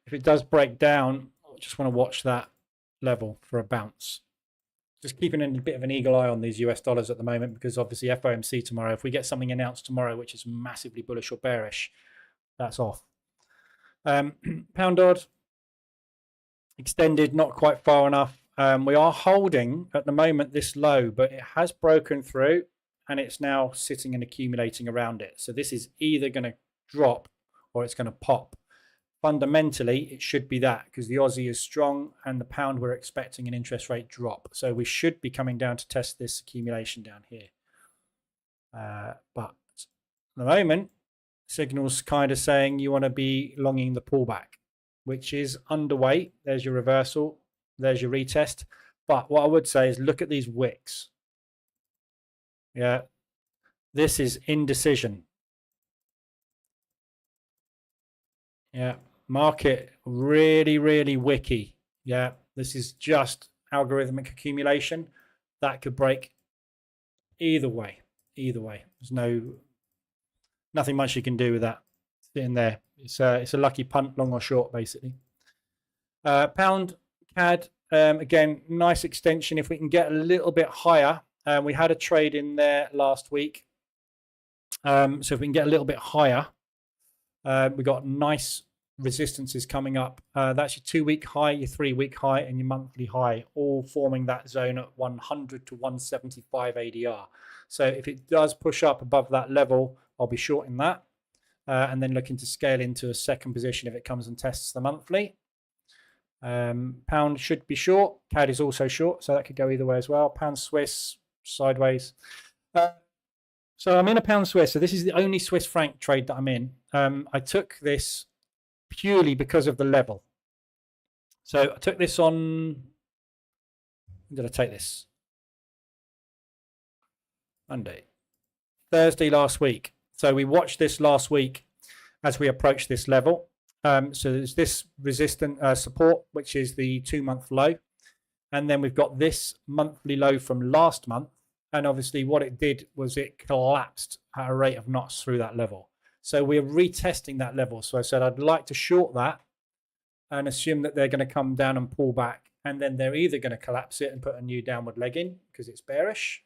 If it does break down, I just want to watch that level for a bounce. Just keeping a bit of an eagle eye on these US dollars at the moment, because obviously FOMC tomorrow, if we get something announced tomorrow which is massively bullish or bearish, that's off. Pound odd extended, not quite far enough. We are holding at the moment this low, but it has broken through and it's now sitting and accumulating around it. So this is either going to drop or it's going to pop. Fundamentally, it should be that, because the Aussie is strong and the pound, we're expecting an interest rate drop. So we should be coming down to test this accumulation down here. But at the moment, signals kind of saying you want to be longing the pullback, which is underway. There's your reversal. There's your retest. But what I would say is look at these wicks. Yeah, this is indecision. Yeah. Market really, really wicky. Yeah, this is just algorithmic accumulation. That could break either way. Either way. There's nothing much you can do with that sitting there. It's a lucky punt, long or short, basically. Pound CAD, again, nice extension. If we can get a little bit higher, We had a trade in there last week. So if we can get a little bit higher, we got nice resistances coming up. That's your 2-week high, your 3-week high, and your monthly high, all forming that zone at 100 to 175 ADR. So if it does push up above that level, I'll be shorting that, and then looking to scale into a second position if it comes and tests the monthly. Pound should be short. CAD is also short, so that could go either way as well. Pound Swiss sideways. So I'm in a pound Swiss. So this is the only Swiss franc trade that I'm in. I took this purely because of the level. So I took this on. When did I take this? Monday, Thursday last week. So we watched this last week as we approached this level. So there's this resistant support, which is the 2-month low. And then we've got this monthly low from last month. And obviously what it did was it collapsed at a rate of knots through that level. So we're retesting that level. So I said I'd like to short that and assume that they're going to come down and pull back. And then they're either going to collapse it and put a new downward leg in because it's bearish,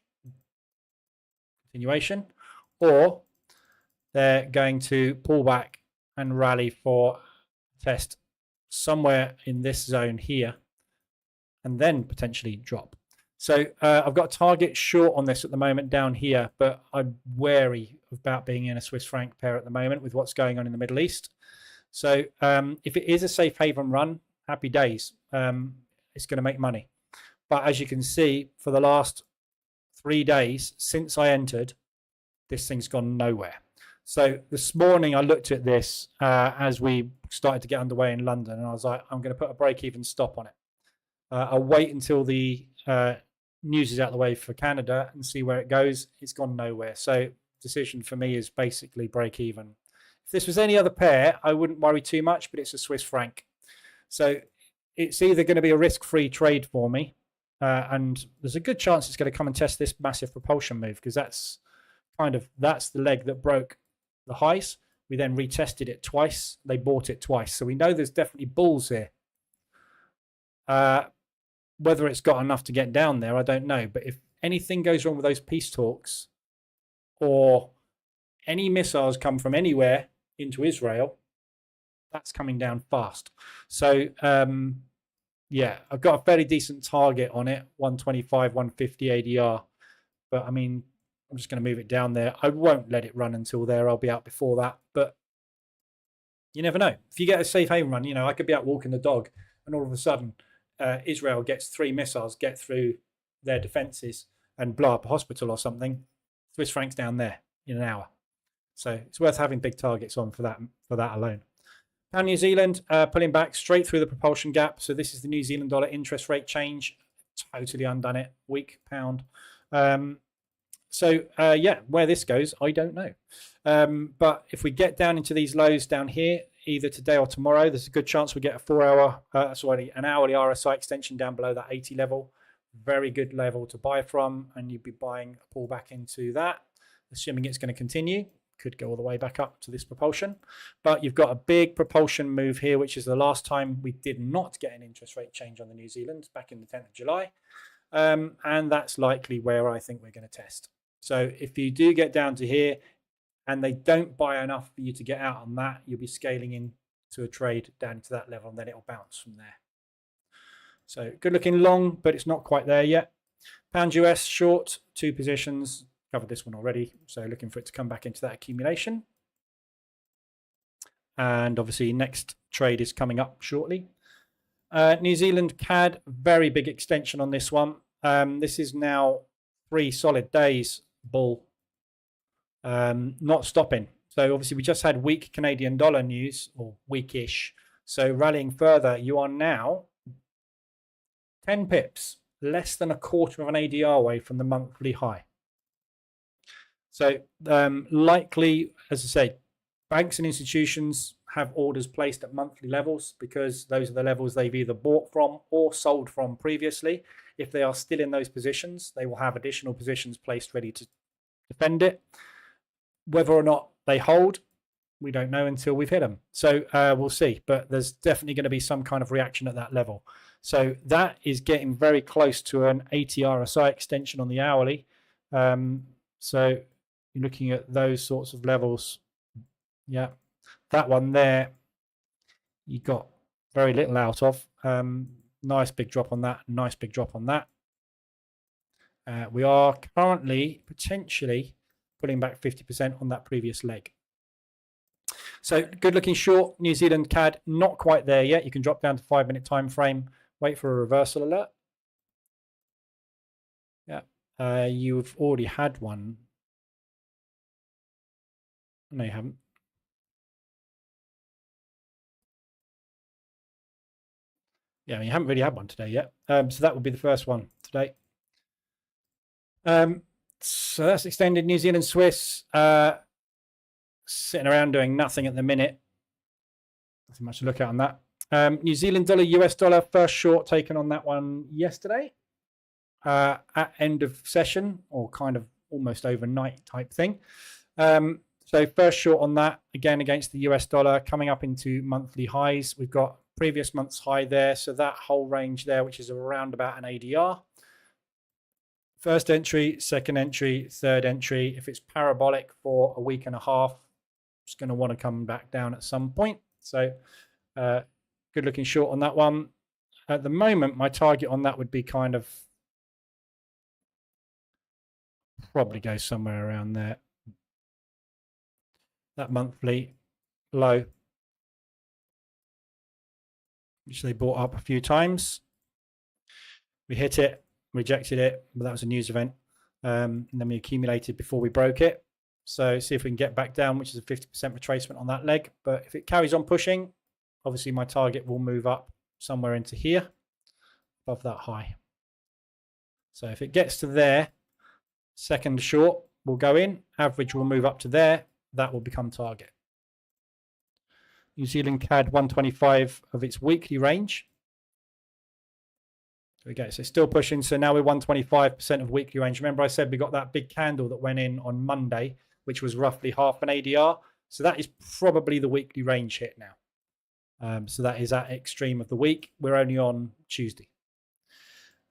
continuation, or they're going to pull back and rally for a test somewhere in this zone here and then potentially drop. So I've got a target short on this at the moment down here, but I'm wary about being in a Swiss franc pair at the moment with what's going on in the Middle East. So if it is a safe haven run, happy days. It's going to make money. But as you can see, for the last 3 days since I entered, this thing's gone nowhere. So this morning I looked at this as we started to get underway in London, and I was like, I'm going to put a break-even stop on it. I'll wait until the news is out of the way for Canada and see where it goes. It's gone nowhere. So decision for me is basically break even. If this was any other pair, I wouldn't worry too much, but it's a Swiss franc. So it's either going to be a risk-free trade for me, and there's a good chance it's going to come and test this massive propulsion move, because that's the leg that broke the highs. We then retested it twice. They bought it twice. So we know there's definitely bulls here. Whether it's got enough to get down there, I don't know. But if anything goes wrong with those peace talks, or any missiles come from anywhere into Israel, that's coming down fast. So, yeah, I've got a fairly decent target on it, 125, 150 ADR. But, I mean, I'm just going to move it down there. I won't let it run until there. I'll be out before that. But you never know. If you get a safe haven run, I could be out walking the dog, and all of a sudden, Israel gets 3 missiles, get through their defenses and blow up a hospital or something. Swiss francs down there in an hour. So it's worth having big targets on for that alone. Pound New Zealand pulling back straight through the propulsion gap. So this is the New Zealand dollar interest rate change. Totally undone it. Weak pound. Yeah, where this goes, I don't know. But if we get down into these lows down here, either today or tomorrow, there's a good chance we get a an hourly RSI extension down below that 80 level. Very good level to buy from, and you'd be buying a pullback into that, assuming it's going to continue. Could go all the way back up to this propulsion. But you've got a big propulsion move here, which is the last time we did not get an interest rate change on the New Zealand, back in the 10th of July. And that's likely where I think we're going to test. So if you do get down to here and they don't buy enough for you to get out on that, you'll be scaling into a trade down to that level, and then it'll bounce from there. So good looking long, but it's not quite there yet. Pound US short, 2 positions. Covered this one already, so looking for it to come back into that accumulation. And obviously next trade is coming up shortly. New Zealand CAD, very big extension on this one. This is now 3 solid days bull, not stopping. So obviously we just had weak Canadian dollar news, or weakish. So rallying further, you are now 10 pips, less than a quarter of an ADR away from the monthly high. So likely, as I say, banks and institutions have orders placed at monthly levels, because those are the levels they've either bought from or sold from previously. If they are still in those positions, they will have additional positions placed ready to defend it. Whether or not they hold, we don't know until we've hit them. So we'll see. But there's definitely going to be some kind of reaction at that level. So that is getting very close to an 80 RSI extension on the hourly. So you're looking at those sorts of levels. Yeah, that one there, you got very little out of. Nice big drop on that. Nice big drop on that. We are currently potentially pulling back 50% on that previous leg. So good looking short, New Zealand CAD, not quite there yet. You can drop down to 5-minute time frame, wait for a reversal alert. Yeah, you've already had one. No, you haven't. Yeah, you haven't really had one today yet. So that would be the first one today. So that's extended New Zealand Swiss. Sitting around doing nothing at the minute. Nothing much to look at on that. New Zealand dollar, US dollar, first short taken on that one yesterday at end of session, or kind of almost overnight type thing. So first short on that, again against the US dollar, coming up into monthly highs. We've got previous month's high there, so that whole range there, which is around about an ADR. First entry, second entry, third entry. If it's parabolic for a week and a half, it's going to want to come back down at some point. So good looking short on that one. At the moment, my target on that would be kind of probably go somewhere around there. That monthly low, which they bought up a few times. We hit it, rejected it, but that was a news event. And then we accumulated before we broke it. So see if we can get back down, which is a 50% retracement on that leg. But if it carries on pushing, obviously my target will move up somewhere into here, above that high. So if it gets to there, second short will go in, average will move up to there, that will become target. New Zealand CAD 125 of its weekly range. There we go. So still pushing. So now we're 125% of weekly range. Remember I said we got that big candle that went in on Monday, which was roughly half an ADR. So that is probably the weekly range hit now. So that is at extreme of the week. We're only on Tuesday.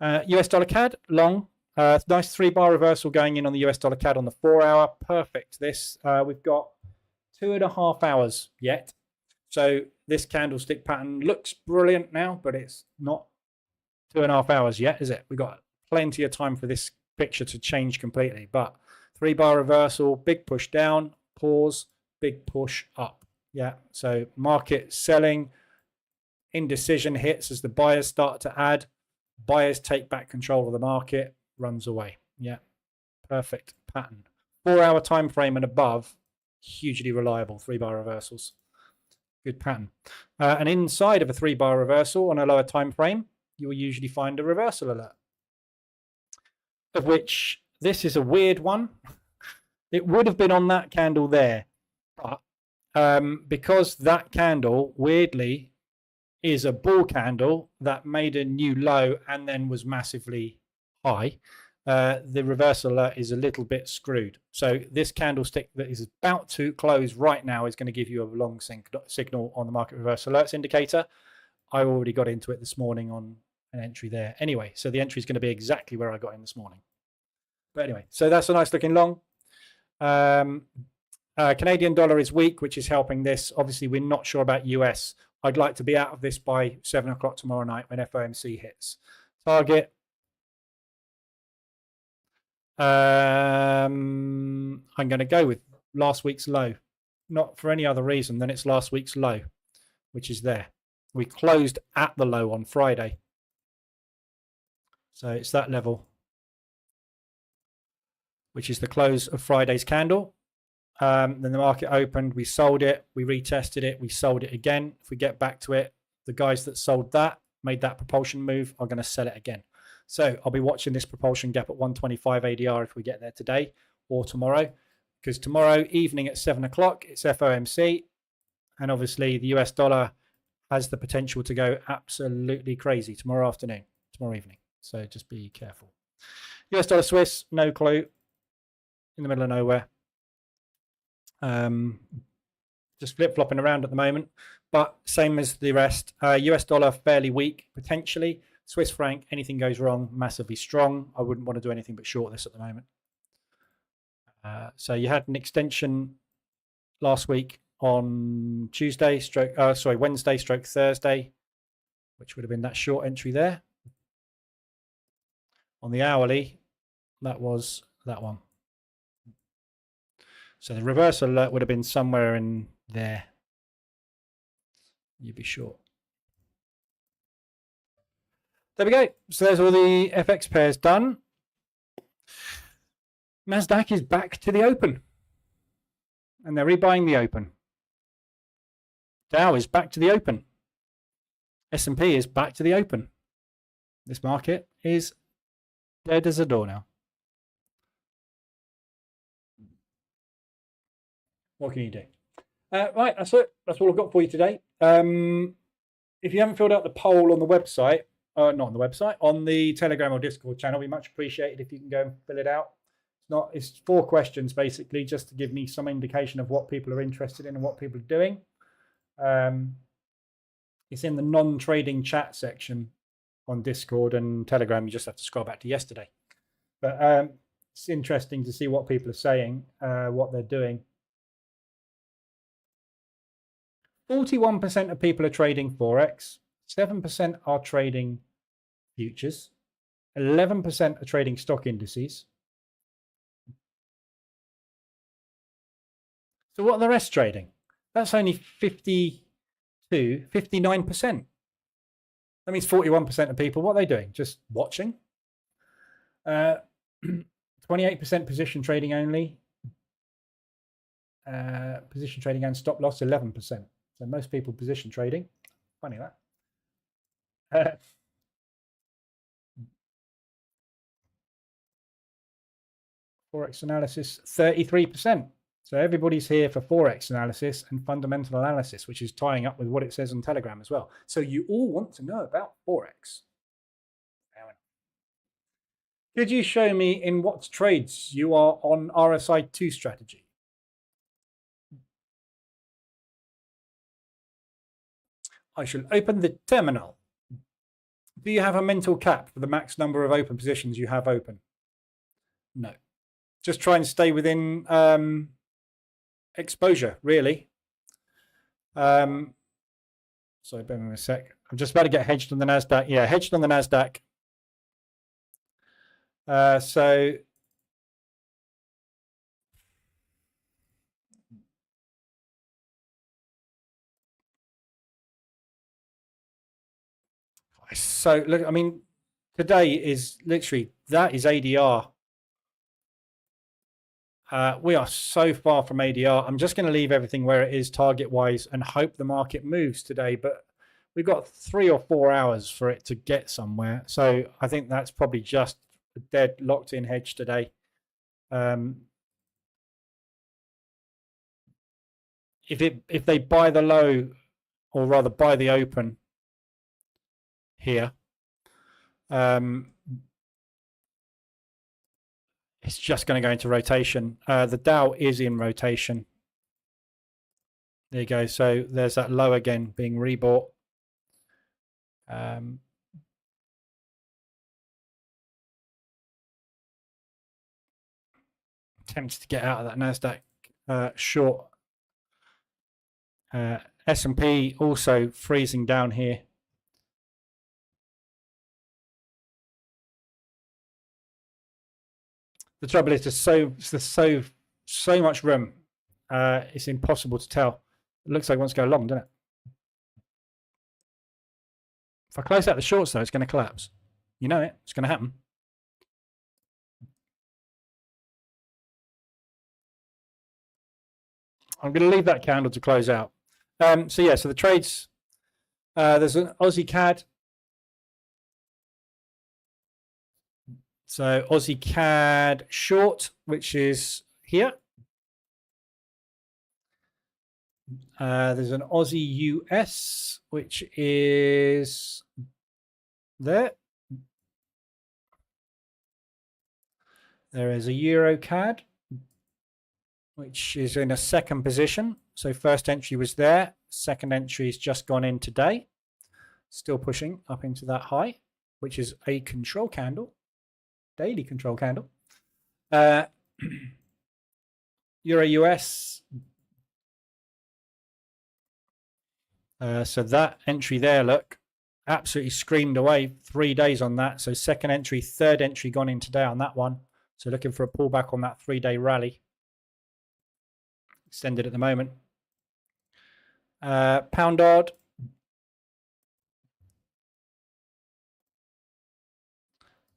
US dollar CAD, long. Nice 3-bar reversal going in on the US dollar CAD on the 4-hour. Perfect. This we've got 2.5 hours yet. So this candlestick pattern looks brilliant now, but it's not 2.5 hours yet, is it? We've got plenty of time for this picture to change completely. But 3-bar reversal, big push down, pause, big push up. Yeah, so market selling, indecision hits as the buyers start to add. Buyers take back control of the market, runs away. Yeah, perfect pattern. 4-hour time frame and above, hugely reliable 3-bar reversals. Good pattern. And inside of a 3-bar reversal on a lower time frame, you will usually find a reversal alert, of which this is a weird one. It would have been on that candle there, but because that candle weirdly is a bull candle that made a new low and then was massively high, the reversal alert is a little bit screwed. So this candlestick that is about to close right now is going to give you a long signal on the market reversal alerts indicator. I already got into it this morning on an entry there. Anyway, so the entry is going to be exactly where I got in this morning. But anyway, so that's a nice looking long. Canadian dollar is weak, which is helping this. Obviously, we're not sure about US. I'd like to be out of this by 7 o'clock tomorrow night when FOMC hits. Target. I'm going to go with last week's low, not for any other reason than it's last week's low, which is there. We closed at the low on Friday. So it's that level, which is the close of Friday's candle. Then the market opened, we sold it, we retested it, we sold it again. If we get back to it, the guys that sold that, made that propulsion move, are going to sell it again. So I'll be watching this propulsion gap at 125 ADR if we get there today or tomorrow, because tomorrow evening at 7 o'clock, it's FOMC. And obviously the US dollar has the potential to go absolutely crazy tomorrow afternoon, tomorrow evening. So just be careful. US dollar Swiss, no clue, in the middle of nowhere. Just flip-flopping around at the moment, but same as the rest. US dollar fairly weak potentially. Swiss franc, anything goes wrong, massively strong. I wouldn't want to do anything but short this at the moment. So you had an extension last week on Wednesday stroke Thursday, which would have been that short entry there. On the hourly, that was that one. So the reversal alert would have been somewhere in there. You'd be short. There we go. So there's all the FX pairs done. Nasdaq is back to the open. And they're rebuying the open. Dow is back to the open. S&P is back to the open. This market is dead as a door now. What can you do? Right, that's it. That's all I've got for you today. If you haven't filled out the poll on the website, not on the website, on the Telegram or Discord channel, we much appreciate it if you can go and fill it out. It's 4 questions basically, just to give me some indication of what people are interested in and what people are doing. It's in the non-trading chat section on Discord and Telegram. You just have to scroll back to yesterday. But it's interesting to see what people are saying, what they're doing. 41% of people are trading Forex. 7% are trading futures. 11% are trading stock indices. So what are the rest trading? That's only 59%. That means 41% of people, what are they doing? Just watching. 28% position trading only. Position trading and stop loss, 11%. So most people position trading. Funny that. Forex analysis, 33%. So everybody's here for Forex analysis and fundamental analysis, which is tying up with what it says on Telegram as well. So you all want to know about Forex. Could you show me in what trades you are on RSI2 strategy? I shall open the terminal. Do you have a mental cap for the max number of open positions you have open? No. Just try and stay within exposure, really. Sorry, bear with me a sec. I'm just about to get hedged on the NASDAQ. Yeah, hedged on the NASDAQ. So look, I mean, today is literally, that is ADR. We are so far from ADR. I'm just going to leave everything where it is target-wise and hope the market moves today. But we've got 3 or 4 hours for it to get somewhere. So I think that's probably just a dead locked-in hedge today. If they buy the low, or rather buy the open here, it's just going to go into rotation. The Dow is in rotation. There you go. So there's that low again being rebought. Tempted to get out of that NASDAQ short. S&P also freezing down here. The trouble is there's so much room. It's impossible to tell. It looks like it wants to go long, doesn't it? If I close out the shorts, though, it's going to collapse. You know it. It's going to happen. I'm going to leave that candle to close out. So yeah, so the trades, there's an Aussie CAD. So Aussie CAD short, which is here. There's an Aussie US, which is there. There is a Euro CAD, which is in a second position. So first entry was there. Second entry has just gone in today. Still pushing up into that high, which is a control candle, daily control candle. Euro US. So that entry there, look, absolutely screamed away 3 days on that. So second entry, third entry gone in today on that one. So looking for a pullback on that 3-day rally. Extended at the moment. Pound odd.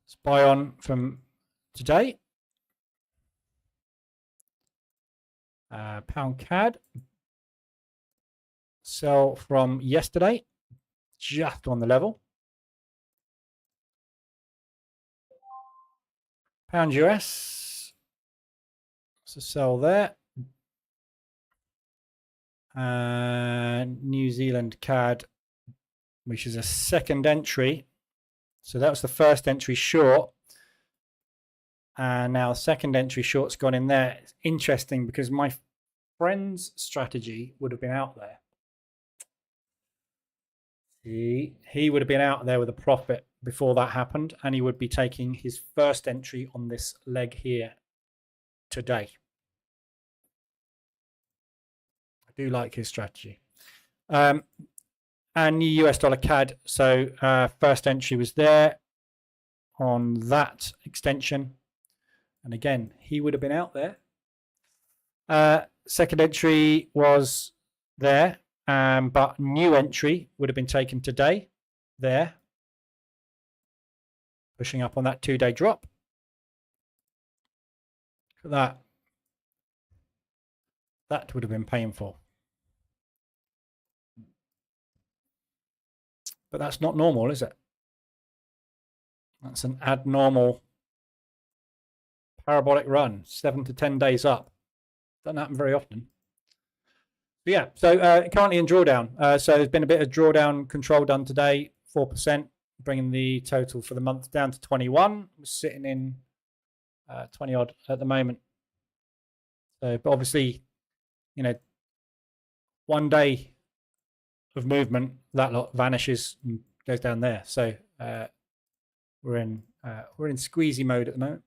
Let's buy on from today. Pound CAD. Sell from yesterday. Just on the level. Pound US. So sell there. New Zealand CAD, which is a second entry. So that was the first entry short. And now second entry short's gone in there. It's interesting because my friend's strategy would have been out there. He would have been out there with a profit before that happened, and he would be taking his first entry on this leg here today. I do like his strategy. And new US dollar CAD. So first entry was there on that extension. And again, he would have been out there. Second entry was there, but new entry would have been taken today there. Pushing up on that 2-day drop. Look at that. That would have been painful. But that's not normal, is it? That's an abnormal parabolic run, 7 to 10 days up. Doesn't happen very often. But yeah, so currently in drawdown. So there's been a bit of drawdown control done today, 4%, bringing the total for the month down to 21. We're sitting in 20 odd at the moment. So, but obviously, you know, 1 day of movement, that lot vanishes and goes down there. So we're in squeezy mode at the moment.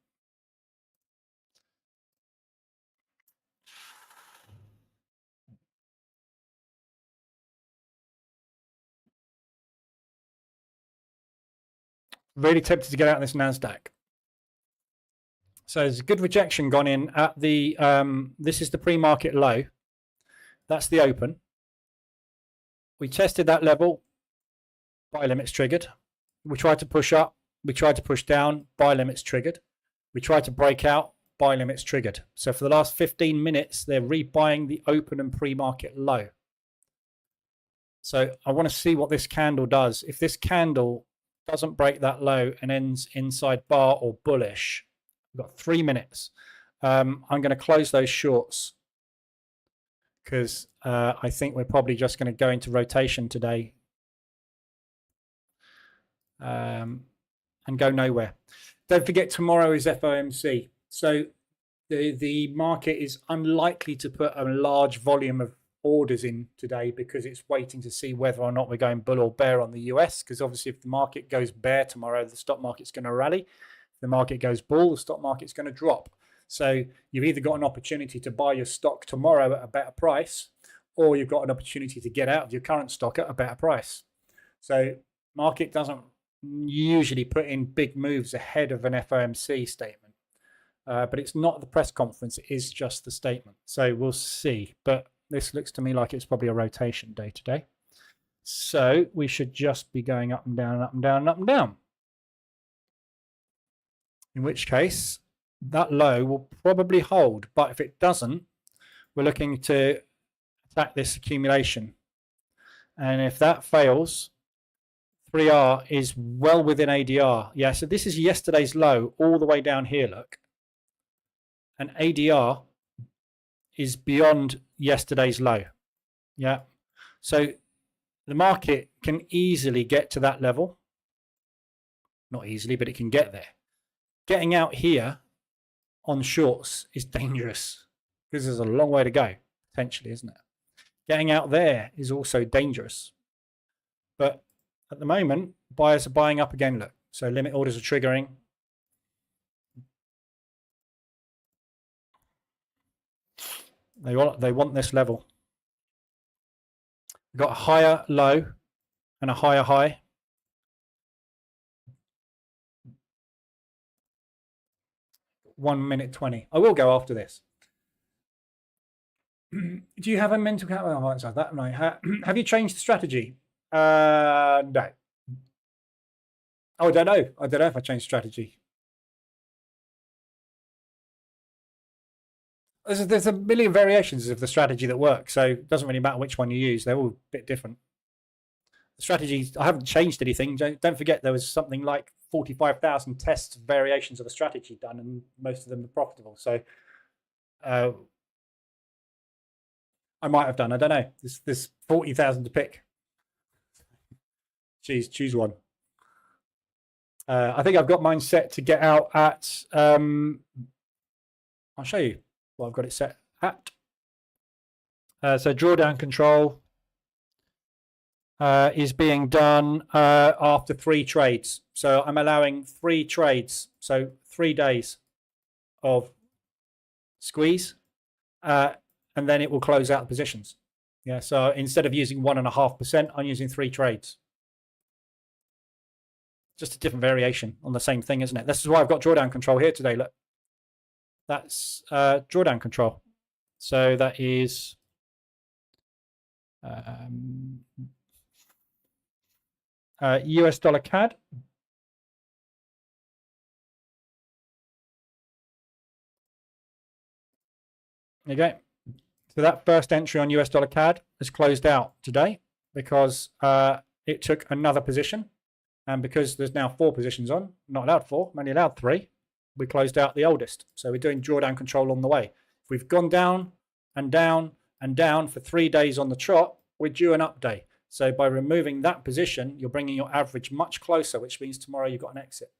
Really tempted to get out of this NASDAQ. So there's a good rejection gone in at the, this is the pre-market low. That's the open. We tested that level. Buy limits triggered. We tried to push up. We tried to push down. Buy limits triggered. We tried to break out. Buy limits triggered. So for the last 15 minutes, they're rebuying the open and pre-market low. So I want to see what this candle does. If this candle doesn't break that low and ends inside bar or bullish, we've got 3 minutes. I'm going to close those shorts because I think we're probably just going to go into rotation today and go nowhere. Don't forget, tomorrow is FOMC. So the market is unlikely to put a large volume of orders in today because it's waiting to see whether or not we're going bull or bear on the US, because obviously if the market goes bear tomorrow, the stock market's going to rally. If the market goes bull, the stock market's going to drop. So you've either got an opportunity to buy your stock tomorrow at a better price, or you've got an opportunity to get out of your current stock at a better price. So market doesn't usually put in big moves ahead of an FOMC statement, but it's not the press conference, it is just the statement. So we'll see, but this looks to me like it's probably a rotation day today. So we should just be going up and down, up and down, up and down. In which case, that low will probably hold. But if it doesn't, we're looking to attack this accumulation. And if that fails, 3R is well within ADR. Yeah, so this is yesterday's low all the way down here, look. And ADR is beyond yesterday's low. Yeah. So the market can easily get to that level. Not easily, but it can get there. Getting out here on shorts is dangerous because there's a long way to go, potentially, isn't it? Getting out there is also dangerous. But at the moment, buyers are buying up again, look. So limit orders are triggering. They want this level. We've got a higher low and a higher high. One minute 20. I will go after this. Do you have a mental cap? Oh, answer that. No. Have you changed the strategy? No. Oh, I don't know. I don't know if I changed strategy. There's a million variations of the strategy that works, so it doesn't really matter which one you use. They're all a bit different. The strategies, I haven't changed anything. Don't forget there was something like 45,000 test variations of a strategy done, and most of them are profitable. So I might have done. I don't know. There's 40,000 to pick. Choose one. I think I've got mine set to get out at. I'll show you what I've got it set at. So drawdown control is being done after 3 trades. So I'm allowing 3 trades. So 3 days of squeeze, and then it will close out the positions. Yeah. So instead of using 1.5%, I'm using 3 trades. Just a different variation on the same thing, isn't it? This is why I've got drawdown control here today. Look, that's drawdown control. So that is US dollar CAD. There you go. So that first entry on US dollar CAD is closed out today because it took another position. And because there's now 4 positions on, not allowed 4, I'm only allowed 3, we closed out the oldest. So we're doing drawdown control on the way. If we've gone down and down and down for 3 days on the trot, we're due an update. So by removing that position, you're bringing your average much closer, which means tomorrow you've got an exit.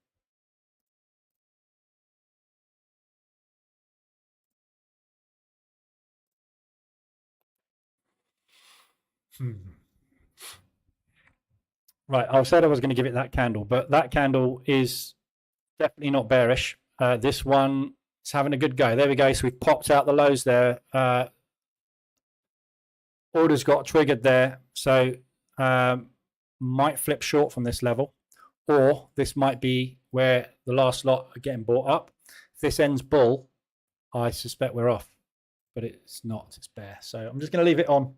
Right, I said I was going to give it that candle, but that candle is definitely not bearish. This one is having a good go. There we go. So we've popped out the lows there. Orders got triggered there. So might flip short from this level, or this might be where the last lot are getting bought up. If this ends bull, I suspect we're off, but it's not. It's bear. So I'm just going to leave it on.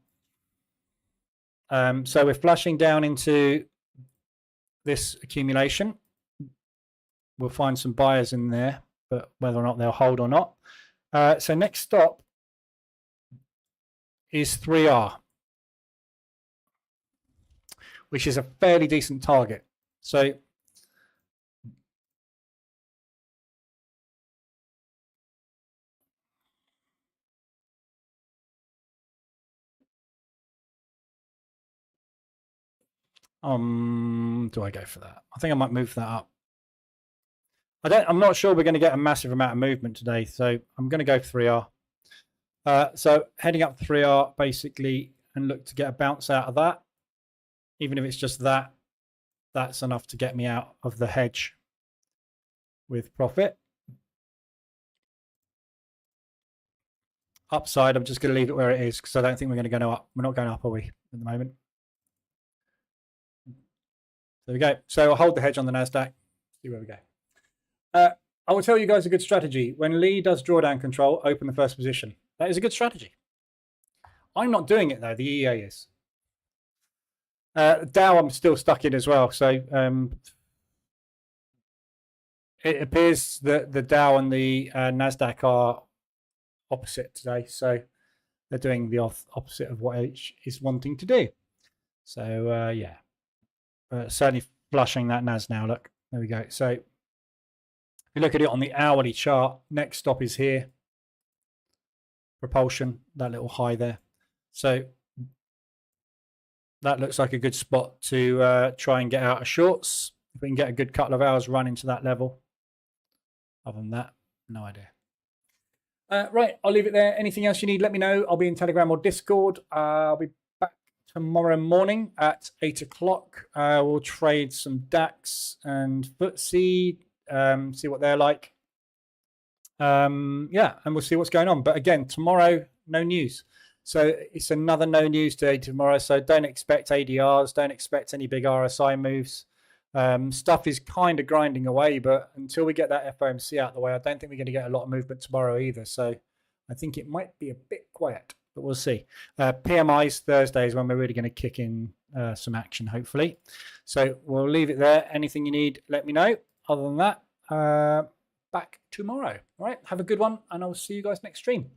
So we're flashing down into this accumulation. We'll find some buyers in there, but whether or not they'll hold or not. So next stop is 3R, which is a fairly decent target. So do I go for that? I think I might move that up. I'm not sure we're going to get a massive amount of movement today, so I'm going to go for 3R. So heading up 3R basically and look to get a bounce out of that. Even if it's just that, that's enough to get me out of the hedge with profit. Upside, I'm just going to leave it where it is because I don't think we're going to go up. We're not going up, are we, at the moment? There we go. So I'll hold the hedge on the NASDAQ. See where we go. I will tell you guys a good strategy. When Lee does drawdown control, open the first position. That is a good strategy. I'm not doing it though. The EA is. Dow I'm still stuck in as well. So it appears that the Dow and the NASDAQ are opposite today. So they're doing the opposite of what H is wanting to do. So yeah. Certainly flushing that NAS now. Look, there we go. So if you look at it on the hourly chart, next stop is here. Propulsion, that little high there. So that looks like a good spot to try and get out of shorts. If we can get a good couple of hours run into that level. Other than that, no idea. Right, I'll leave it there. Anything else you need, let me know. I'll be in Telegram or Discord. I'll be back tomorrow morning at 8 o'clock. We'll trade some DAX and FTSE, see what they're like. Yeah, and we'll see what's going on. But again, tomorrow, no news. So it's another no news day tomorrow. So don't expect ADRs, don't expect any big RSI moves. Stuff is kind of grinding away, but until we get that FOMC out of the way, I don't think we're going to get a lot of movement tomorrow either. So I think it might be a bit quiet, but we'll see. PMIs Thursday is when we're really going to kick in some action, hopefully. So we'll leave it there. Anything you need, let me know. Other than that, back tomorrow. All right, have a good one, and I'll see you guys next stream.